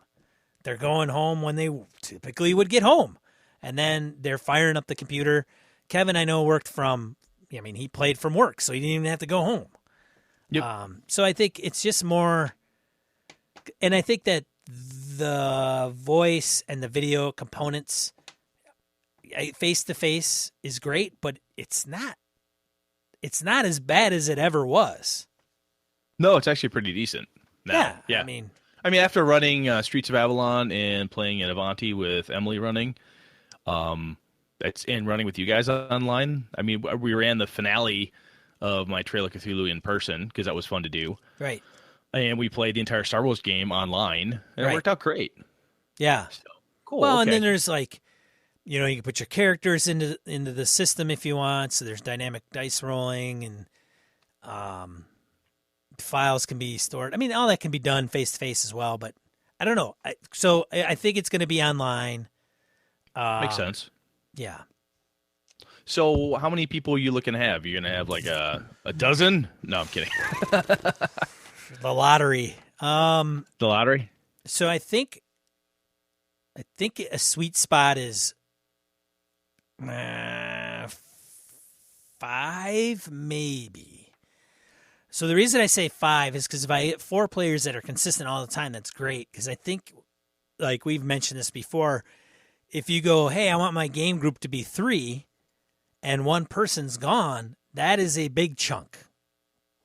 They're going home when they typically would get home. And then they're firing up the computer. Kevin, I know, he played from work, so he didn't even have to go home. Yep. So I think it's just more, and I think that the voice and the video components, face-to-face is great, but it's not as bad as it ever was. No, it's actually pretty decent now. Yeah. After running Streets of Avalon and playing at Avanti with Emily running, and running with you guys online. We ran the finale of my Trail of Cthulhu in person because that was fun to do. Right. And we played the entire Star Wars game online, and it worked out great. Yeah. So, cool. Well, okay. and then there's You can put your characters into the system if you want. So there's dynamic dice rolling, and files can be stored. I mean, all that can be done face to face as well. But I don't know. I think it's going to be online. Makes sense. Yeah. So how many people are you looking to have? You're going to have like a dozen? No, I'm kidding. The lottery. The lottery? So I think a sweet spot is 5, maybe. So the reason I say 5 is because if I get 4 players that are consistent all the time, that's great. Because I think, like we've mentioned this before, if you go, hey, I want my game group to be 3, and one person's gone, that is a big chunk.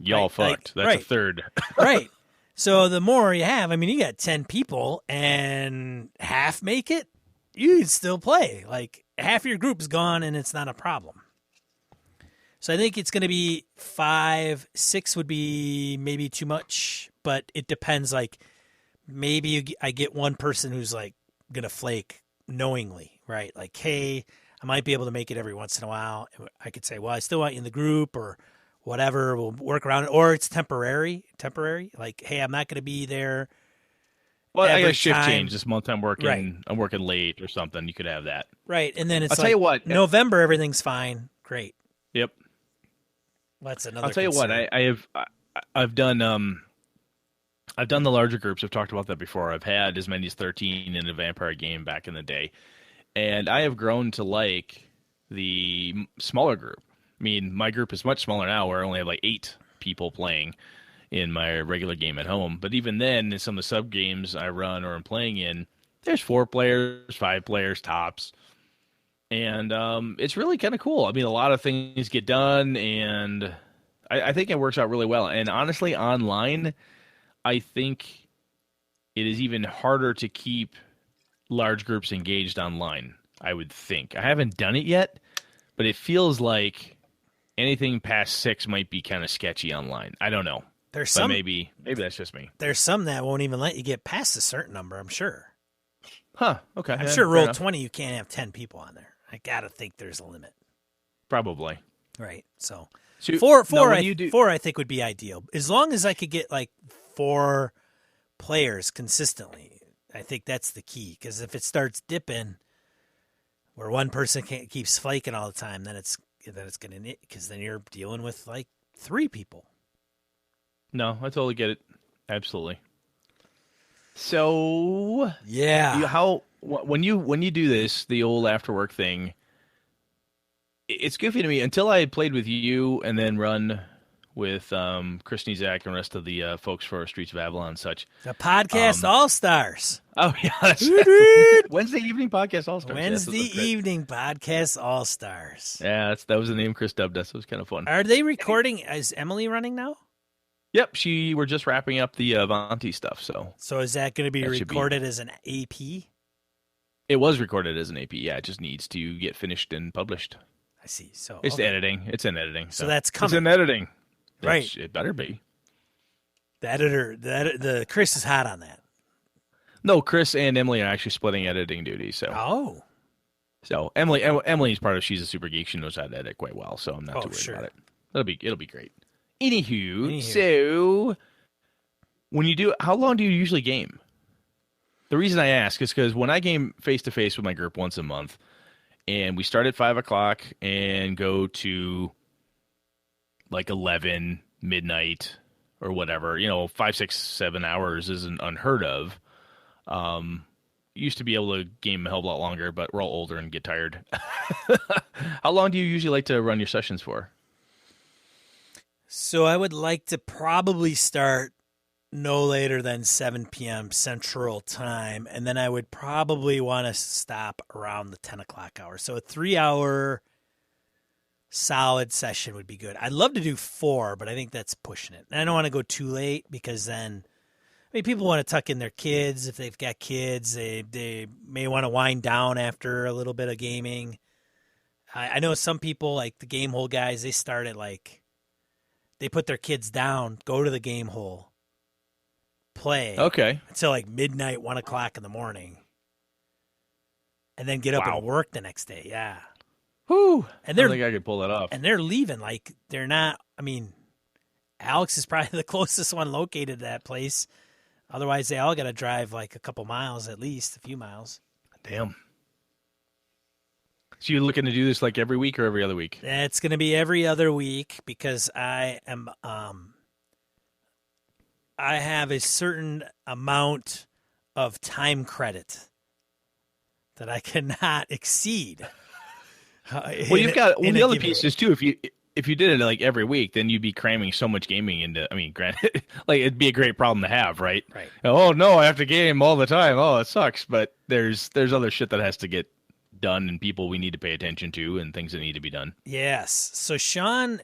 Y'all right? fucked. That's a third. Right. So the more you have, I mean, you got 10 people and half make it, you can still play. Like half your group's gone and it's not a problem. So I think it's going to be 5, 6 would be maybe too much, but it depends. Like maybe I get one person who's like going to flake knowingly, right? Like, hey, I might be able to make it every once in a while. I could say, well, I still want you in the group or whatever. We'll work around it. Or it's temporary. Like, hey, I'm not going to be there. Well, I got a shift change this month. I'm working. Right. I'm working late or something. You could have that. Right. And then it's I'll tell you what. November, everything's fine. Great. Yep. That's another. I'll tell you what. I've done the larger groups. I've talked about that before. I've had as many as 13 in a vampire game back in the day. And I have grown to like the smaller group. I mean, my group is much smaller now, where I only have like 8 people playing in my regular game at home. But even then, in some of the sub games I run or I'm playing in, there's 4 players, 5 players tops. And it's really kind of cool. I mean, a lot of things get done, and I think it works out really well. And honestly, online, I think it is even harder to keep large groups engaged online, I would think. I haven't done it yet, but it feels like anything past 6 might be kind of sketchy online. I don't know. There's some, maybe that's just me. There's some that won't even let you get past a certain number, I'm sure. Huh, okay. I'm sure Roll20 you can't have 10 people on there. I got to think there's a limit. Probably. Right. So 4 I think would be ideal. As long as I could get like 4 players consistently. I think that's the key, because if it starts dipping where one person keeps flaking all the time, then it's going to, because then you're dealing with like 3 people. No, I totally get it. Absolutely. So yeah, when you do this, the old after work thing, it's goofy to me until I played with you and then run with Chris Nizak and the rest of the folks for Streets of Avalon and such. The podcast All-Stars. Oh, yeah. That's Wednesday evening podcast All-Stars. Wednesday evening podcast All-Stars. Yeah, that was the name Chris dubbed us. It was kind of fun. Are they recording? Is Emily running now? Yep. We're just wrapping up the Avanti stuff. So is that going to be recorded as an AP? It was recorded as an AP. Yeah, it just needs to get finished and published. I see. So it's editing. It's in editing. So that's coming. It's in editing. Right. It better be. The editor, the Chris is hot on that. No, Chris and Emily are actually splitting editing duties. So Emily's part of She's a Super Geek. She knows how to edit quite well, so I'm not too worried about it. It'll be great. Anywho, so when you do, how long do you usually game? The reason I ask is because when I game face to face with my group once a month, and we start at 5:00 and go to like 11 midnight or whatever, 5, 6, 7 hours isn't unheard of. Used to be able to game a hell of a lot longer, but we're all older and get tired. How long do you usually like to run your sessions for? So I would like to probably start no later than 7 p.m. Central Time, and then I would probably want to stop around the 10 o'clock hour. So a 3-hour solid session would be good. I'd love to do 4, but I think that's pushing it. And I don't want to go too late, because then, people want to tuck in their kids. If they've got kids, they may want to wind down after a little bit of gaming. I know some people, like the game hole guys, they start at they put their kids down, go to the game hole, play. Okay. Until like midnight, 1 o'clock in the morning. and then get up Wow. and work the next day. Yeah. Whew. And I don't think I could pull that off. And they're leaving. Like, they're not, I mean, Alex is probably the closest one located to that place. Otherwise, they all got to drive like a couple miles at least, a few miles. Damn. So you're looking to do this like every week or every other week? It's going to be every other week because I am, I have a certain amount of time credit that I cannot exceed. Well, you've got the other pieces too. If you did it like every week, then you'd be cramming so much gaming into. I mean, granted, like it'd be a great problem to have, right? Right. Oh no, I have to game all the time. Oh, it sucks. But there's other shit that has to get done, and people we need to pay attention to, and things that need to be done. Yes. So Sean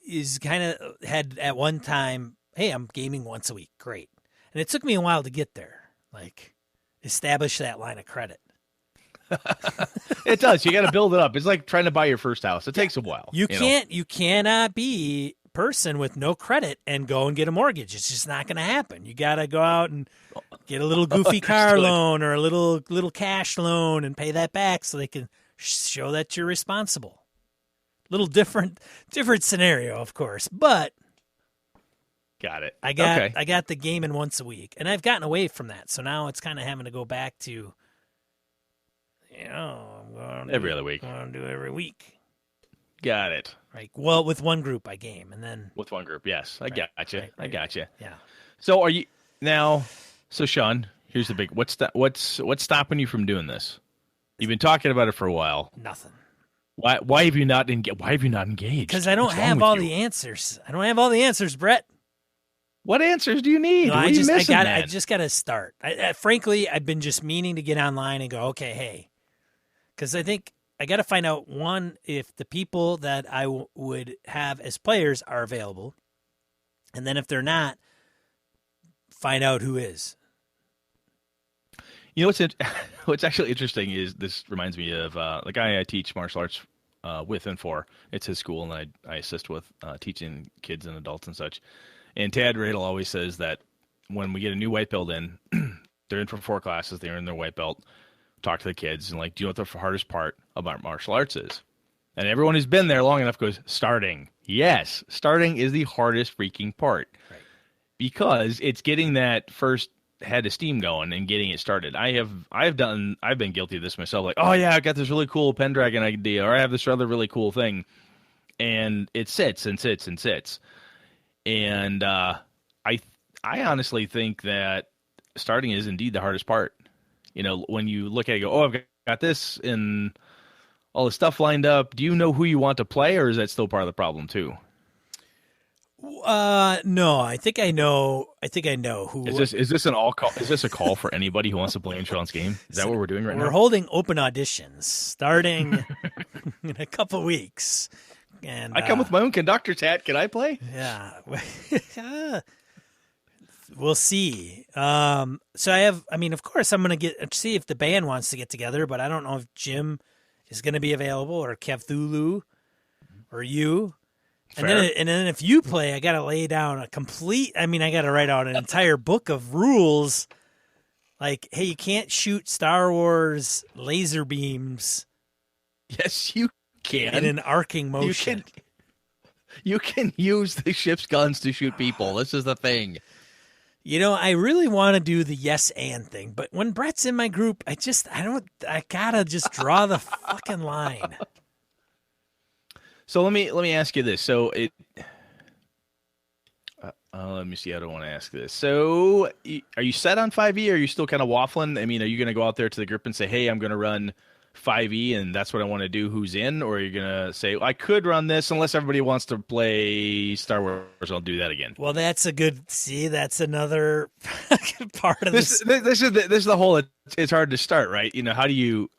is kind of had at one time, hey, I'm gaming once a week. Great. And it took me a while to get there, like establish that line of credit. It does. You got to build it up. It's like trying to buy your first house. It takes a while. You cannot be a person with no credit and go and get a mortgage. It's just not going to happen. You got to go out and get a little goofy car loan or a little cash loan and pay that back so they can show that you're responsible. Little different scenario, of course, but got it. I got the gaming once a week, and I've gotten away from that. So now it's kind of having to go back to, I'm going every other week. I'm going to do every week. Got it. Right. Well, with one group I game, and then With one group, yes. I gotcha. right. I gotcha. Yeah. So are you now? So Sean, here's the big. What's stopping you from doing this? You've been talking about it for a while. Nothing. Why have you not engaged? Because I don't What's wrong have with all you? the answers. I don't have all the ansers, Brett. What answers do you need? No, What are you missing, I man? just got to start. Frankly, I've been just meaning to get online and go, okay, hey, because I think I got to find out, one, if the people that I would have as players are available, and then if they're not, find out who is. You know what's actually interesting is this reminds me of the guy I teach martial arts with and for. It's his school, and I assist with teaching kids and adults and such. And Tad Radel always says that when we get a new white belt in, they're in for 4 classes, they're in their white belt, talk to the kids, and like, do you know what the hardest part about martial arts is? And everyone who's been there long enough goes, starting. Yes, starting is the hardest freaking part. Right. Because it's getting that first head of steam going and getting it started. I've been guilty of this myself. Like, oh yeah, I got this really cool Pendragon idea, or I have this other really cool thing, and it sits and sits and sits. And I honestly think that starting is indeed the hardest part. You know, when you look at it, go, oh, I've got this and all the stuff lined up. Do you know who you want to play, or is that still part of the problem too? No, I think I know who. Is this an all call? Is this a call for anybody who wants to play in Sean's game? Is that what we're doing right now? We're holding open auditions starting in a couple weeks. And I come with my own conductor's hat. Can I play? Yeah. We'll see. So of course I'm going to see if the band wants to get together, but I don't know if Jim is going to be available, or Cthulhu, or you. Fair. And then if you play, I got to lay down I got to write out an entire book of rules. Like, hey, you can't shoot Star Wars laser beams. Yes, you can. In an arcing motion. You can use the ship's guns to shoot people. This is the thing. You know, I really want to do the yes and thing, but when Brett's in my group, I gotta just draw the fucking line. So let me ask you this. So let me see. I don't want to ask this. So are you set on 5e, or are you still kind of waffling? I mean, are you going to go out there to the group and say, hey, I'm going to run 5e and that's what I want to do, who's in? Or are you going to say, well, I could run this unless everybody wants to play Star Wars, I'll do that again? Well, that's another part of this. This is the whole, it's hard to start, right? You know, how do you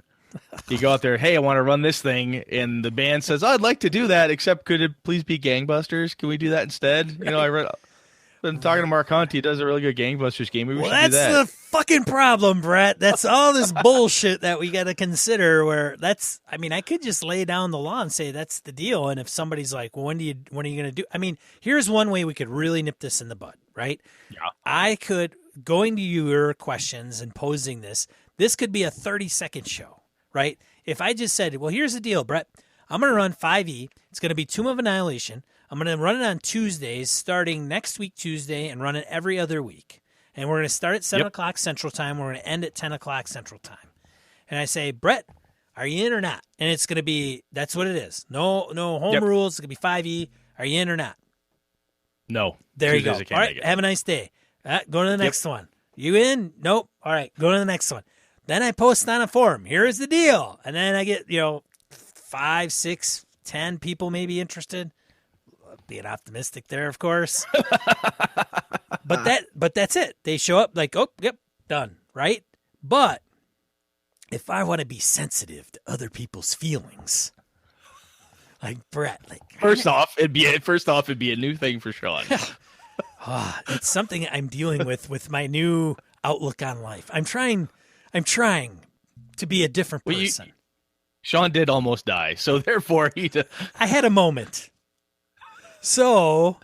go out there, hey, I want to run this thing, and the band says, oh, I'd like to do that, except could it please be Gangbusters? Can we do that instead? You know, I've been talking to Mark Hunt. He does a really good Gangbusters game. Maybe we should do that. That's the fucking problem, Brett. That's all this bullshit that we got to consider. I could just lay down the law and say that's the deal. And if somebody's like, well, when are you going to do? I mean, here's one way we could really nip this in the bud, right? Yeah. I could, going to your questions and posing this could be a 30-second show. right? If I just said, well, here's the deal, Brett. I'm going to run 5e. It's going to be Tomb of Annihilation. I'm going to run it on Tuesdays starting next week Tuesday and run it every other week. And we're going to start at 7 o'clock Central Time. We're going to end at 10 o'clock Central Time. And I say, Brett, are you in or not? And it's going to be, that's what it is. No home rules. It's going to be 5e. Are you in or not? No. There you go. All right, have a nice day. Go to the next one. You in? Nope. All right, go to the next one. Then I post on a forum. Here's the deal. And then I get, 5, 6, 10 people maybe interested. Being optimistic there, of course. But that's it. They show up like, oh, yep, done, right? But if I want to be sensitive to other people's feelings, like Brett, like first off, it'd be a new thing for Sean. It's something I'm dealing with my new outlook on life. I'm trying to be a different person. Sean did almost die, so therefore I had a moment. So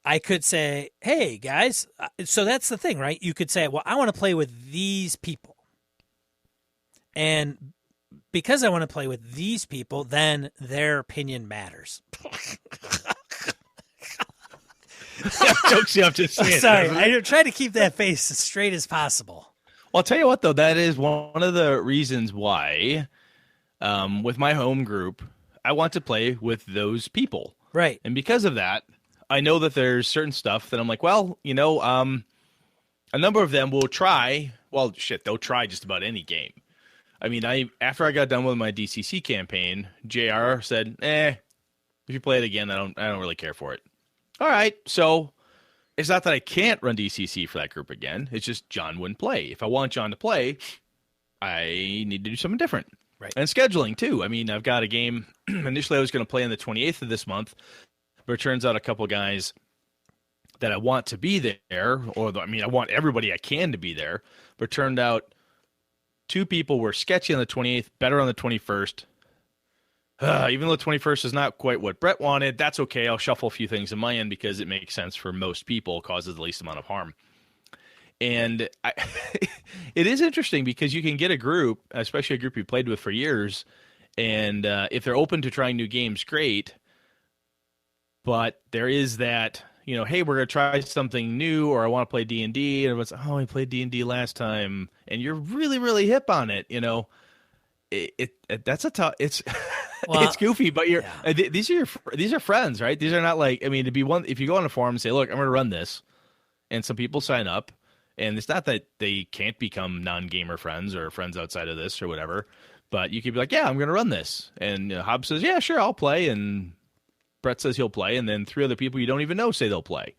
I could say, hey, guys, so that's the thing, right? You could say, well, I want to play with these people. And because I want to play with these people, then their opinion matters. Jokes you have to say. Sorry, I try to keep that face as straight as possible. Well, I'll tell you what, though, that is one of the reasons why with my home group, I want to play with those people. Right. And because of that, I know that there's certain stuff that I'm like, well, a number of them will try. Well, shit, they'll try just about any game. I mean, after I got done with my DCC campaign, JR said, if you play it again, I don't really care for it. All right, so it's not that I can't run DCC for that group again. It's just John wouldn't play. If I want John to play, I need to do something different. Right. And scheduling, too. I mean, I've got a game. Initially, I was going to play on the 28th of this month, but it turns out a couple guys that I want to be there, I want everybody I can to be there, but it turned out 2 people were sketchy on the 28th, better on the 21st. Even though the 21st is not quite what Brett wanted, that's okay. I'll shuffle a few things on my end because it makes sense for most people, causes the least amount of harm. And it is interesting because you can get a group, especially a group you played with for years, and if they're open to trying new games, great. But there is that, hey, we're going to try something new, or I want to play D&D, and everyone's like, oh, I played D&D last time, and you're really, really hip on it, that's a tough. It's it's goofy, but these are friends, right? These are not like, if you go on a forum and say, look, I'm going to run this, and some people sign up, and it's not that they can't become non-gamer friends or friends outside of this or whatever, but you could be like, yeah, I'm going to run this, and Hobbs says, yeah, sure, I'll play, and Brett says he'll play, and then 3 other people you don't even know say they'll play,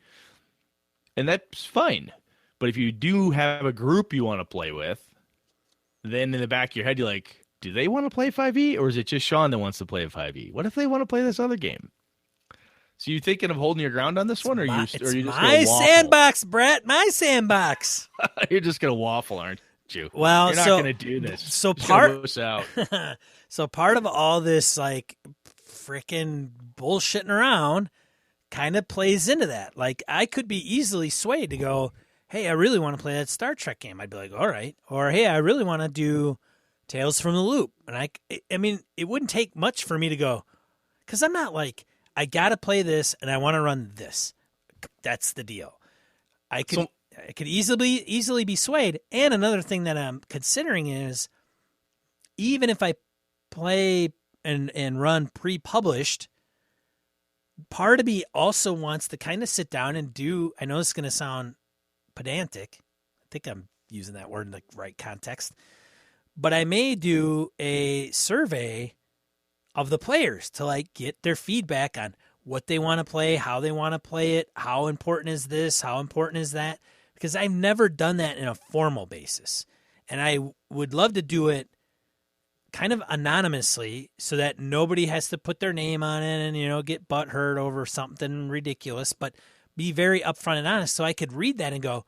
and that's fine. But if you do have a group you want to play with, then in the back of your head you're like, do they want to play 5e, or is it just Sean that wants to play 5e? What if they want to play this other game? So you thinking of holding your ground on this one, or are you just my sandbox, Brett? My sandbox. You're just gonna waffle, aren't you? Well, you're not gonna do this. So part of all this like freaking bullshitting around kind of plays into that. Like I could be easily swayed to go, hey, I really want to play that Star Trek game. I'd be like, all right, or hey, I really want to do Tales from the Loop, and I mean, it wouldn't take much for me to go, because I'm not like, I got to play this and I want to run this. That's the deal. I could easily be swayed. And another thing that I'm considering is, even if I play and run pre-published, part of me also wants to kind of sit down and do, I know this is going to sound pedantic. I think I'm using that word in the right context. But I may do a survey of the players to like get their feedback on what they want to play, how they want to play it, how important is this, how important is that, because I've never done that in a formal basis. And I would love to do it kind of anonymously so that nobody has to put their name on it and, get butthurt over something ridiculous, but be very upfront and honest so I could read that and go,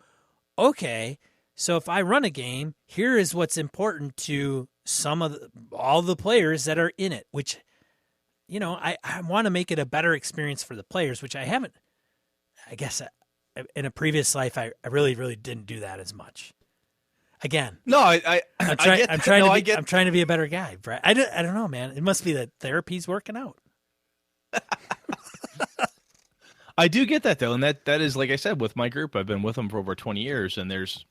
okay, so if I run a game, here is what's important to all the players that are in it, which, I want to make it a better experience for the players, which I haven't, I guess in a previous life, I really, really didn't do that as much. Again, No, I I'm I get I'm that. trying No, to I be get I'm trying to be a better guy, Brett. I don't know, man. It must be that therapy's working out. I do get that though, and that is like I said with my group. I've been with them for over 20 years, and there's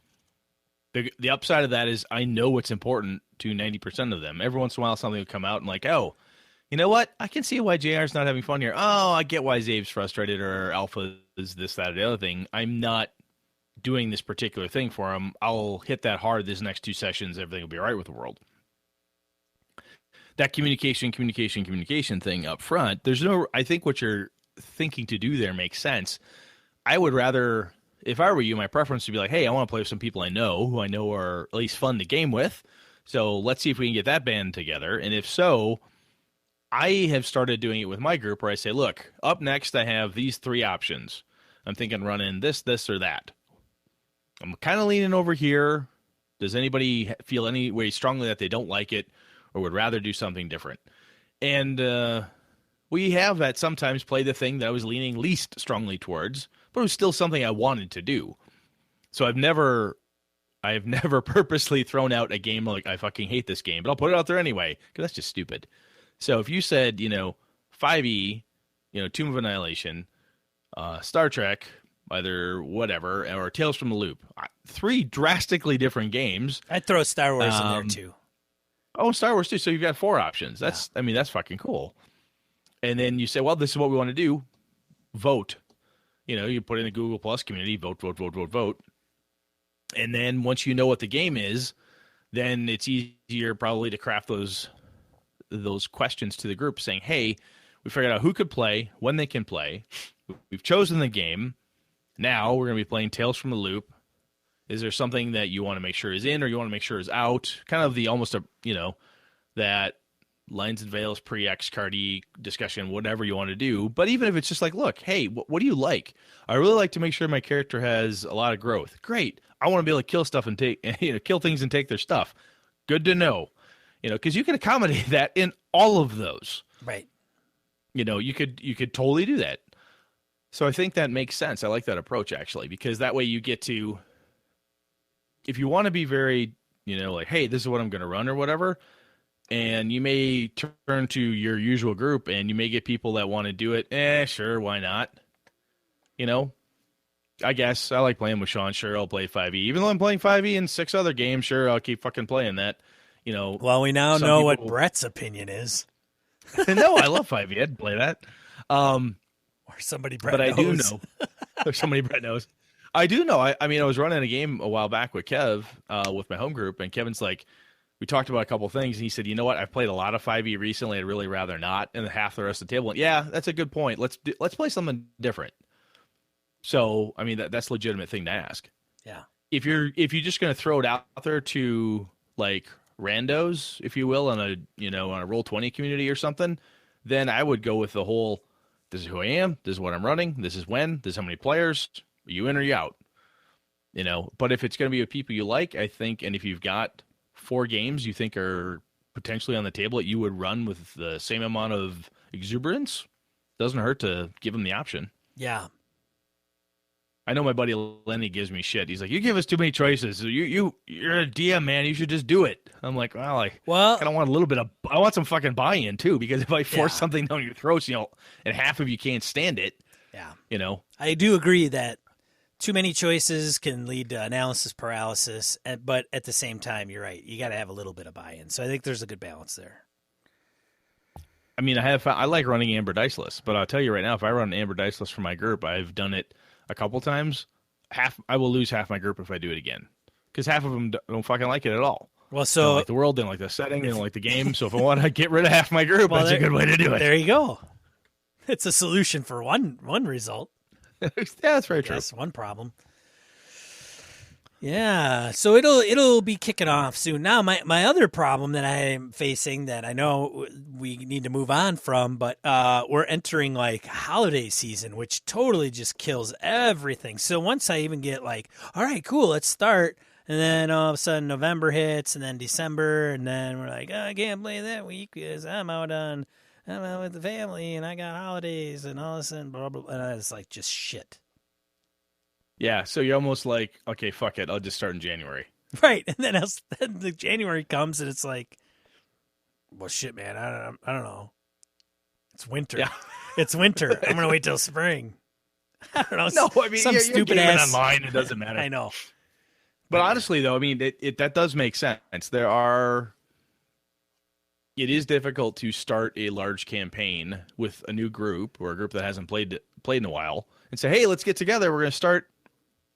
the upside of that is I know what's important to 90% of them. Every once in a while, something will come out and like, oh, you know what? I can see why JR's not having fun here. Oh, I get why Zabe's frustrated or Alpha is this, that, or the other thing. I'm not doing this particular thing for him. I'll hit that hard this next 2 sessions. Everything will be all right with the world. That communication thing up front, there's no, I think what you're thinking to do there makes sense. I would rather, if I were you, my preference would be like, hey, I want to play with some people I know who I know are at least fun to game with. So let's see if we can get that band together. And if so, I have started doing it with my group where I say, look, up next, I have these 3 options. I'm thinking running this, or that. I'm kind of leaning over here. Does anybody feel any way strongly that they don't like it or would rather do something different? And we have at sometimes play the thing that I was leaning least strongly towards, but it was still something I wanted to do. So I've never purposely thrown out a game like I fucking hate this game, but I'll put it out there anyway because that's just stupid. So if you said, 5e, Tomb of Annihilation, Star Trek, either whatever, or Tales from the Loop, 3 drastically different games. I'd throw Star Wars in there too. Oh, Star Wars too. So you've got 4 options. That's fucking cool. And then you say, well, this is what we want to do. Vote. You put in the Google Plus community, vote. And then once you know what the game is, then it's easier probably to craft those questions to the group saying, hey, we figured out who could play, when they can play. We've chosen the game. Now we're going to be playing Tales from the Loop. Is there something that you want to make sure is in or you want to make sure is out? Kind of the almost that Lines and Veils pre-X cardy discussion, whatever you want to do. But even if it's just like, look, hey, what do you like? I really like to make sure my character has a lot of growth. Great. I want to be able to kill stuff and kill things and take their stuff. Good to know. Because you can accommodate that in all of those. Right. You could totally do that. So I think that makes sense. I like that approach actually, because that way you get to, if you want to be very, like, hey, this is what I'm going to run or whatever, and you may turn to your usual group and you may get people that want to do it. Sure, why not? I guess I like playing with Sean. Sure, I'll play 5e. Even though I'm playing 5e in 6 other games, sure, I'll keep fucking playing that. Well, we now know what Brett's opinion is. No, I love 5e. I'd play that. Or somebody Brett knows. But I do know. Or somebody Brett knows. I do know. I mean, I was running a game a while back with Kev, with my home group, and Kevin's like, we talked about a couple things, and he said, you know what? I've played a lot of 5e recently. I'd really rather not. And half the rest of the table went, yeah, that's a good point. Let's play something different. So, I mean, that's a legitimate thing to ask. Yeah. If you're just going to throw it out there to like randos, if you will, on a Roll20 community or something, then I would go with the whole, this is who I am, this is what I'm running, this is when, this is how many players, are you in or you out? But if it's going to be with people you like, I think, and if you've got 4 games you think are potentially on the table that you would run with the same amount of exuberance, doesn't hurt to give them the option. Yeah. I know my buddy Lenny gives me shit. He's like, you give us too many choices. You're a DM, man. You should just do it. I'm like, well, I kind of want a little bit of, I want some fucking buy-in too, because if I force something down your throats, and half of you can't stand it. Yeah. I do agree that too many choices can lead to analysis paralysis, but at the same time, you're right. You got to have a little bit of buy-in. So I think there's a good balance there. I mean, I like running Amber Dice List, but I'll tell you right now, if I run an Amber Dice List for my group, I've done it a couple times. I will lose half my group if I do it again, because half of them don't fucking like it at all. Well, so they don't like the world, they don't like the setting, they don't like the game. So if I want to get rid of half my group, that's a good way to do it. There you go. It's a solution for one result. Yeah, that's very true. That's one problem. Yeah, so it'll be kicking off soon. Now, my other problem that I'm facing that I know we need to move on from, but we're entering like holiday season, which totally just kills everything. So once I even get like, all right, cool, let's start, and then all of a sudden November hits, and then December, and then we're like, oh, I can't play that week because I'm out with the family, and I got holidays, and all of a sudden, blah, blah, blah, and it's like just shit. Yeah, so you're almost like, okay, fuck it, I'll just start in January. Right, and then the January comes and it's like, well, shit, man, I don't know. It's winter. Yeah. It's winter. I'm gonna wait till spring. I don't know. No, I mean, some you're stupid gaming ass online. It doesn't matter. I know. But honestly, though, I mean, that does make sense. It is difficult to start a large campaign with a new group or a group that hasn't played in a while and say, hey, let's get together. We're going to start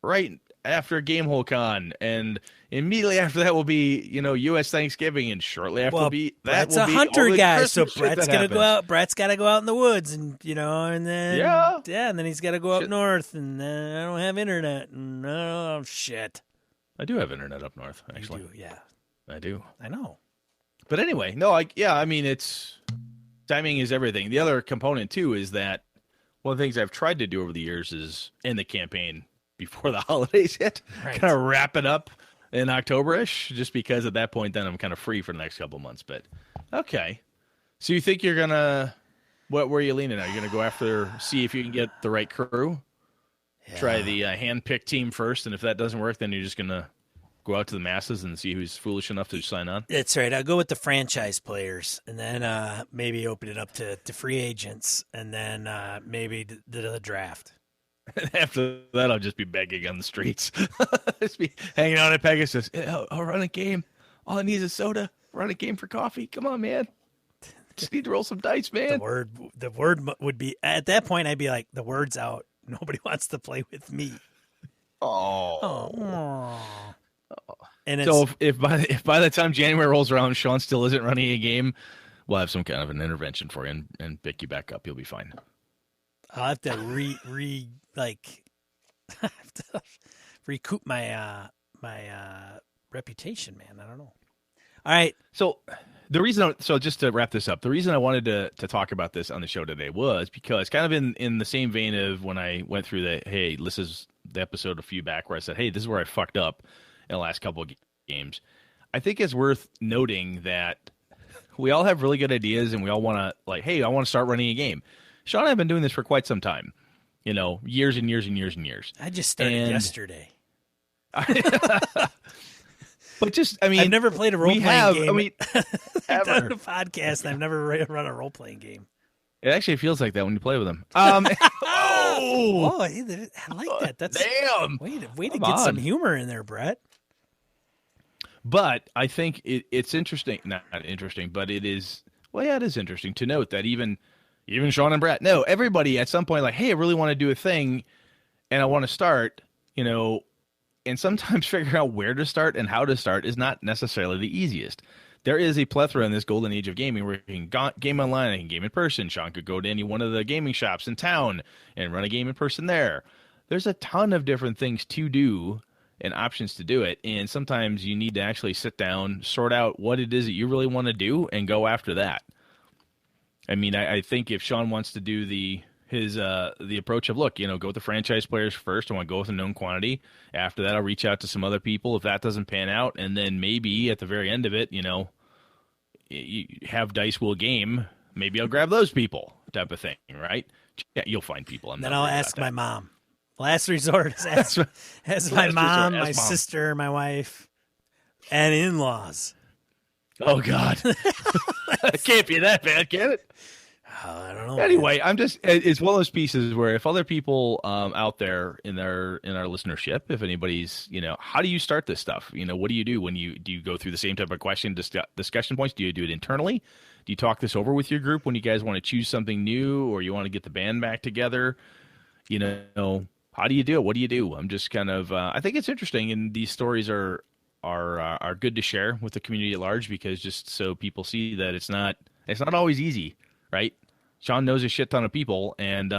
right after Gamehole Con, and immediately after that will be, U.S. Thanksgiving, and shortly after Brett's will a be hunter all the guy, Christmas so Brett's gonna go out. Brett's got to go out in the woods, and and then and then he's got to go up north, and then I don't have internet, and oh shit. I do have internet up north, actually. You do, yeah. I do. I know. But anyway, no, I mean, it's timing is everything. The other component too is that one of the things I've tried to do over the years is end the campaign before the holidays hit, kind of wrap it up in October-ish, just because at that point then I'm kind of free for the next couple of months. But okay, so you think you're gonna where are you leaning at? You're gonna go after see if you can get the right crew, try the hand-picked team first, and if that doesn't work, then you're just gonna go out to the masses and see who's foolish enough to sign on? That's right. I'll go with the franchise players, and then maybe open it up to free agents, and then maybe the draft. After that, I'll just be begging on the streets. Just be hanging out at Pegasus. I'll run a game. All I need is a soda. Run a game for coffee. Come on, man. Just need to roll some dice, man. The word would be, at that point, I'd be like, the word's out. Nobody wants to play with me. Oh. And so if by the time January rolls around, Sean still isn't running a game, we'll have some kind of an intervention for you and pick you back up. You'll be fine. I'll have to recoup my reputation, man. I don't know. All right. So just to wrap this up, the reason I wanted to talk about this on the show today was because kind of in the same vein of when I went through this is the episode a few back where I said, hey, this is where I fucked up in the last couple of games. I think it's worth noting that we all have really good ideas and we all want to hey, I want to start running a game. Sean and I have been doing this for quite some time, years and years and years and years. I just started yesterday. But I've never played a role-playing game. I've ever. done a podcast and I've never run a role-playing game. It actually feels like that when you play with them. I like that. That's damn. Way to get some humor in there, Brett. But I think it's interesting. Not interesting, but it is. Well, yeah, it is interesting to note that even Sean and Brett, no, everybody at some point hey, I really want to do a thing, and I want to start. And sometimes figuring out where to start and how to start is not necessarily the easiest. There is a plethora in this golden age of gaming where you can game online, you can game in person. Sean could go to any one of the gaming shops in town and run a game in person there. There's a ton of different things to do and options to do it. And sometimes you need to actually sit down, sort out what it is that you really want to do, and go after that. I mean, I think if Sean wants to do the approach of, look, go with the franchise players first. I want to go with a known quantity. After that, I'll reach out to some other people if that doesn't pan out. And then maybe at the very end of it, you have Dice Will Game. Maybe I'll grab those people type of thing, right? Yeah, you'll find people. Then I'll ask my mom. Last resort is ask my mom, my sister, my wife, and in-laws. Oh, God. It can't be that bad, can it? I don't know. Anyway, it's one of those pieces where if other people out there in our listenership, if anybody's, how do you start this stuff? What do you do when do you go through the same type of discussion points? Do you do it internally? Do you talk this over with your group when you guys want to choose something new or you want to get the band back together? How do you do it? What do you do? I'm just kind of, I think it's interesting, and these stories are good to share with the community at large because just so people see that it's not always easy, right? Sean knows a shit ton of people, and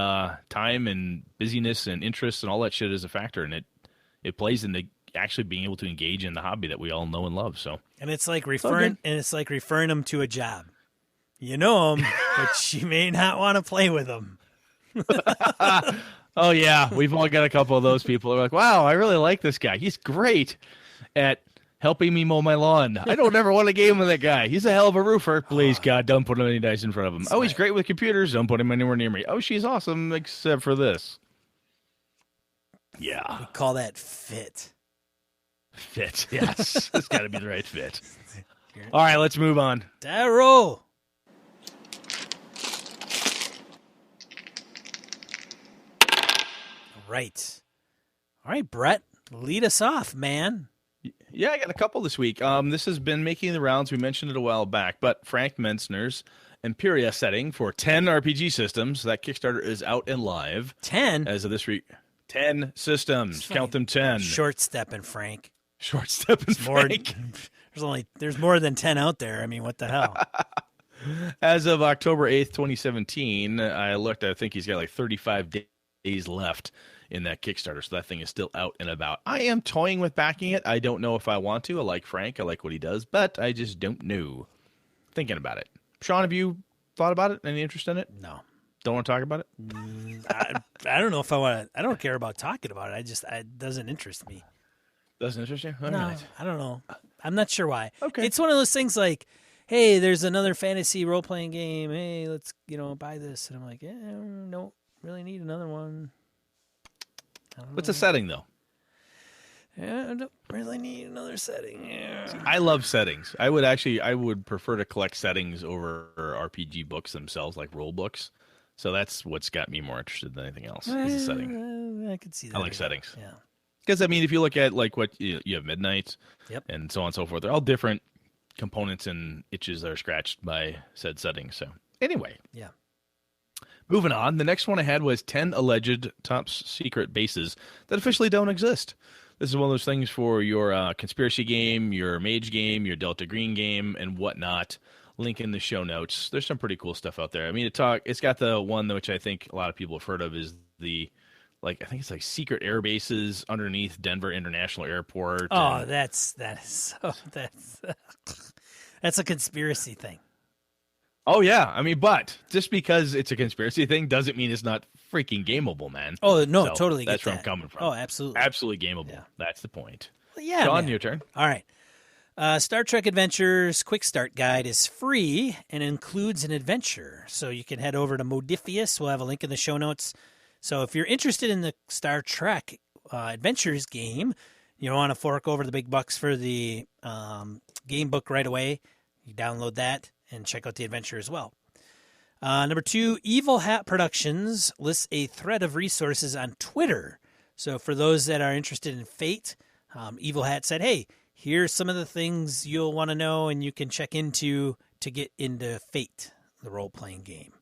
time and busyness and interest and all that shit is a factor, and it plays into actually being able to engage in the hobby that we all know and love. So, and it's like referring them to a job. You know them, but you may not want to play with them. Oh yeah, we've all got a couple of those people. They're like, "Wow, I really like this guy. He's great at helping me mow my lawn. I don't ever want to game with that guy. He's a hell of a roofer. Please, God, don't put any dice in front of him. Oh, he's great with computers. Don't put him anywhere near me. Oh, she's awesome, except for this." Yeah. We call that fit. Fit, yes. It's got to be the right fit. All right, let's move on. Daryl. Right. All right, Brett, lead us off, man. Yeah, I got a couple this week. This has been making the rounds. We mentioned it a while back, but Frank Mentzner's Imperia setting for 10 RPG systems. That Kickstarter is out and live. 10? As of this week. 10 systems. Count them 10. Short stepping, Frank. Short stepping, Frank. There's more than 10 out there. I mean, what the hell? As of October 8th, 2017, I looked, I think he's got like 35 days left in that Kickstarter, so that thing is still out and about. I am toying with backing it. I don't know if I want to. I like Frank. I like what he does, but I just don't know. Thinking about it. Sean, have you thought about it? Any interest in it? No. Don't want to talk about it? I don't know if I want to. I don't care about talking about it. It doesn't interest me. Doesn't interest you? All no, right. I don't know. I'm not sure why. Okay. It's one of those things like, hey, there's another fantasy role-playing game. Hey, let's, buy this. And I'm like, yeah, I don't really need another one. What's the setting, though? Yeah, I don't really need another setting. Yeah. I love settings. I would prefer to collect settings over RPG books themselves, like rule books. So that's what's got me more interested than anything else, is the setting. I could see that. I like settings. Yeah. Because, I mean, if you look at, like, what you have Midnight Yep. and so on and so forth, they're all different components and itches that are scratched by said settings. So, anyway. Yeah. Moving on, the next one I had was 10 alleged top secret bases that officially don't exist. This is one of those things for your conspiracy game, your mage game, your Delta Green game, and whatnot. Link in the show notes. There's some pretty cool stuff out there. I mean, it's got the one which I think a lot of people have heard of is I think it's like secret air bases underneath Denver International Airport. Oh, that's a conspiracy thing. Oh, yeah. I mean, but just because it's a conspiracy thing doesn't mean it's not freaking gameable, man. Oh, no, So totally. That's get where that. I'm coming from. Oh, absolutely. Absolutely gameable. Yeah. That's the point. Well, yeah, Sean, man. your turn. All right. Star Trek Adventures Quick Start Guide is free and includes an adventure. So you can head over to Modifius. We'll have a link in the show notes. So if you're interested in the Star Trek Adventures game, you don't want to fork over the big bucks for the game book right away, you download that and check out the adventure as well. Number 2, Evil Hat Productions lists a thread of resources on Twitter. So for those that are interested in Fate, Evil Hat said, hey, here's some of the things you'll want to know and you can check into to get into Fate, the role-playing game.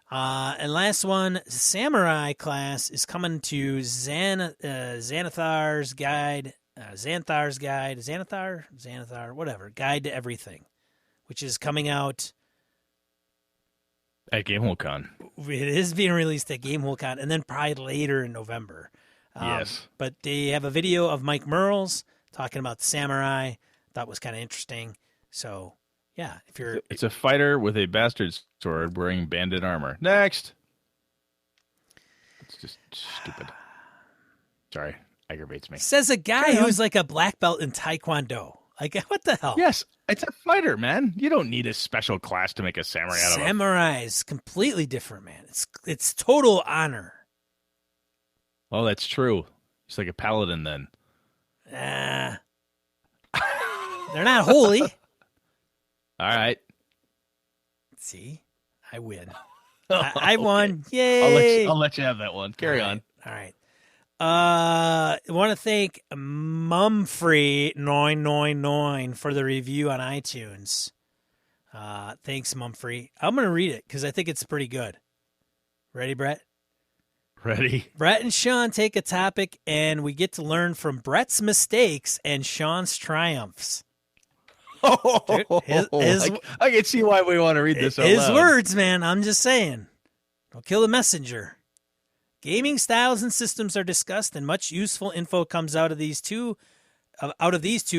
And last one, Samurai class is coming to Xanathar's Guide, Xanathar, whatever, Guide to Everything, which is coming out. At GameholeCon. It is being released at GameholeCon and then probably later in November. Yes. But they have a video of Mike Merles talking about the samurai. Thought was kind of interesting. So, yeah, if you're... It's a fighter with a bastard sword wearing bandit armor. Next. It's just stupid. Sorry. Aggravates me. Says a guy who's like a black belt in Taekwondo. Like, what the hell? Yes, it's a fighter, man. You don't need a special class to make a samurai out of it. Samurai is completely different, man. It's total honor. Oh, that's true. It's like a paladin then. They're not holy. All right. See? I win. I won. Yay. I'll let you have that one. Carry on. All right. I want to thank Mumfree999 for the review on iTunes. Thanks, Mumfree. I'm going to read it because I think it's pretty good. Ready, Brett? Ready? Brett and Sean take a topic, and we get to learn from Brett's mistakes and Sean's triumphs. I can see why we want to read this out His loud. words, man. I'm just saying. Don't kill the messenger. Gaming styles and systems are discussed, and much useful info comes out of these two.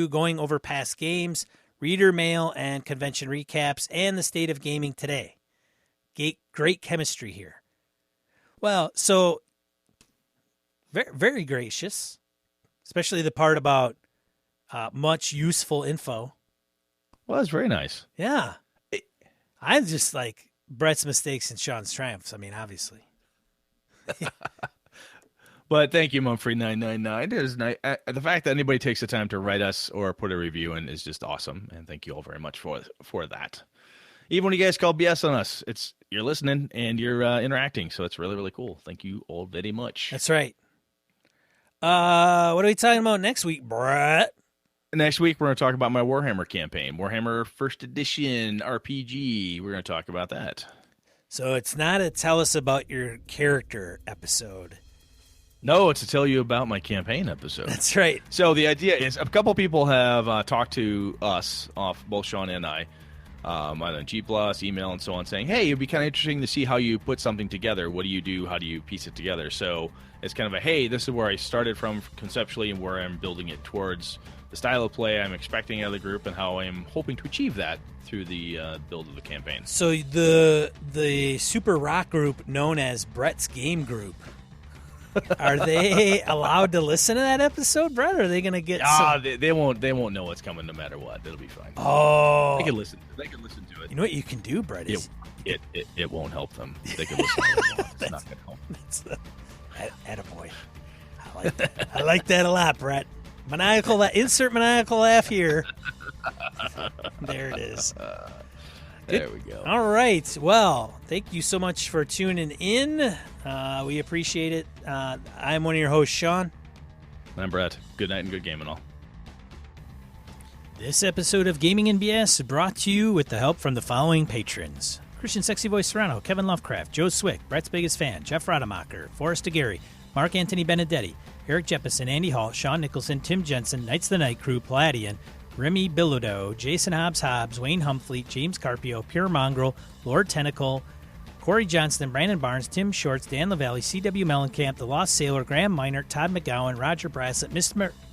Going over past games, reader mail, and convention recaps, and the state of gaming today. Great chemistry here. Well, so very, very gracious, especially the part about much useful info. Well, that's very nice. Yeah, I'm just like Brett's mistakes and Sean's triumphs. I mean, obviously. But thank you, Mumfrey999. It is nice. The fact that anybody takes the time to write us or put a review in is just awesome, and thank you all very much for that. Even when you guys call BS on us, you're listening and you're interacting, so it's really, really cool. Thank you all very much. That's right. What are we talking about next week, Brett? Next week, we're going to talk about my Warhammer campaign, Warhammer First Edition RPG. We're going to talk about that. So it's not a tell us about your character episode. No, it's to tell you about my campaign episode. That's right. So the idea is a couple people have talked to us, both Sean and I, on G+, email, and so on, saying, hey, it'd be kind of interesting to see how you put something together. What do you do? How do you piece it together? So it's kind of a, hey, this is where I started from conceptually and where I'm building it towards the style of play I'm expecting out of the group and how I'm hoping to achieve that through the build of the campaign. So the super rock group known as Brett's Game Group, are they allowed to listen to that episode, Brett? Or are they going to get they won't know what's coming no matter what. It'll be fine. Oh. They can listen to it. You know what you can do, Brett? Is It won't help them. They can listen to it. It's not going to help. That's attaboy. I like that. I like that a lot, Brett. Insert maniacal laugh here. There it is. There we go. All right. Well, thank you so much for tuning in. We appreciate it. I'm one of your hosts, Sean. I'm Brett. Good night and good game and all. This episode of Gaming and BS is brought to you with the help from the following patrons: Christian Sexy Voice Serrano, Kevin Lovecraft, Joe Swick, Brett's Biggest Fan, Jeff Rademacher, Forrest Aguirre, Mark Anthony Benedetti, Eric Jeppesen, Andy Hall, Sean Nicholson, Tim Jensen, Knights of the Night Crew, Palladian, Remy Bilodeau, Jason Hobbs, Wayne Humphrey, James Carpio, Pure Mongrel, Lord Tentacle, Corey Johnston, Brandon Barnes, Tim Shorts, Dan LaValle, C.W. Mellencamp, The Lost Sailor, Graham Minert, Todd McGowan, Roger Brassett,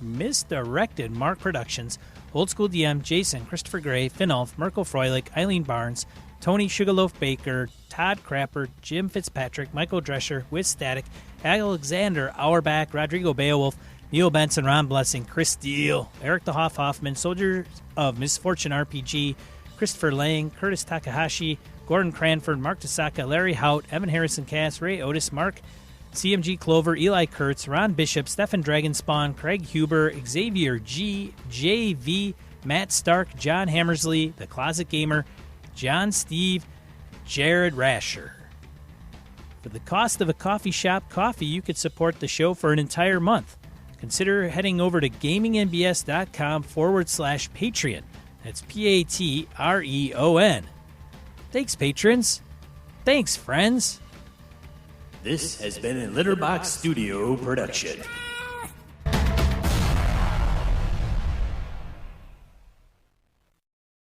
Misdirected, Mark Productions, Old School DM, Jason, Christopher Gray, Finn Ulf, Merkel Froelich, Eileen Barnes, Tony Sugarloaf Baker, Todd Crapper, Jim Fitzpatrick, Michael Drescher, Wiz Static, Alexander Auerbach, Rodrigo Beowulf, Neil Benson, Ron Blessing, Chris Steele, Eric the Hoffman, Soldier of Misfortune RPG, Christopher Lang, Curtis Takahashi, Gordon Cranford, Mark Tasaka, Larry Hout, Evan Harrison Cass, Ray Otis, Mark CMG Clover, Eli Kurtz, Ron Bishop, Stefan Dragonspawn, Craig Huber, Xavier G, JV, Matt Stark, John Hammersley, The Closet Gamer, John Steve, Jared Rasher. For the cost of a coffee shop coffee, you could support the show for an entire month. Consider heading over to gamingnbs.com/Patreon. That's Patreon. Thanks, patrons. Thanks, friends. This has been a Litterbox Studio production.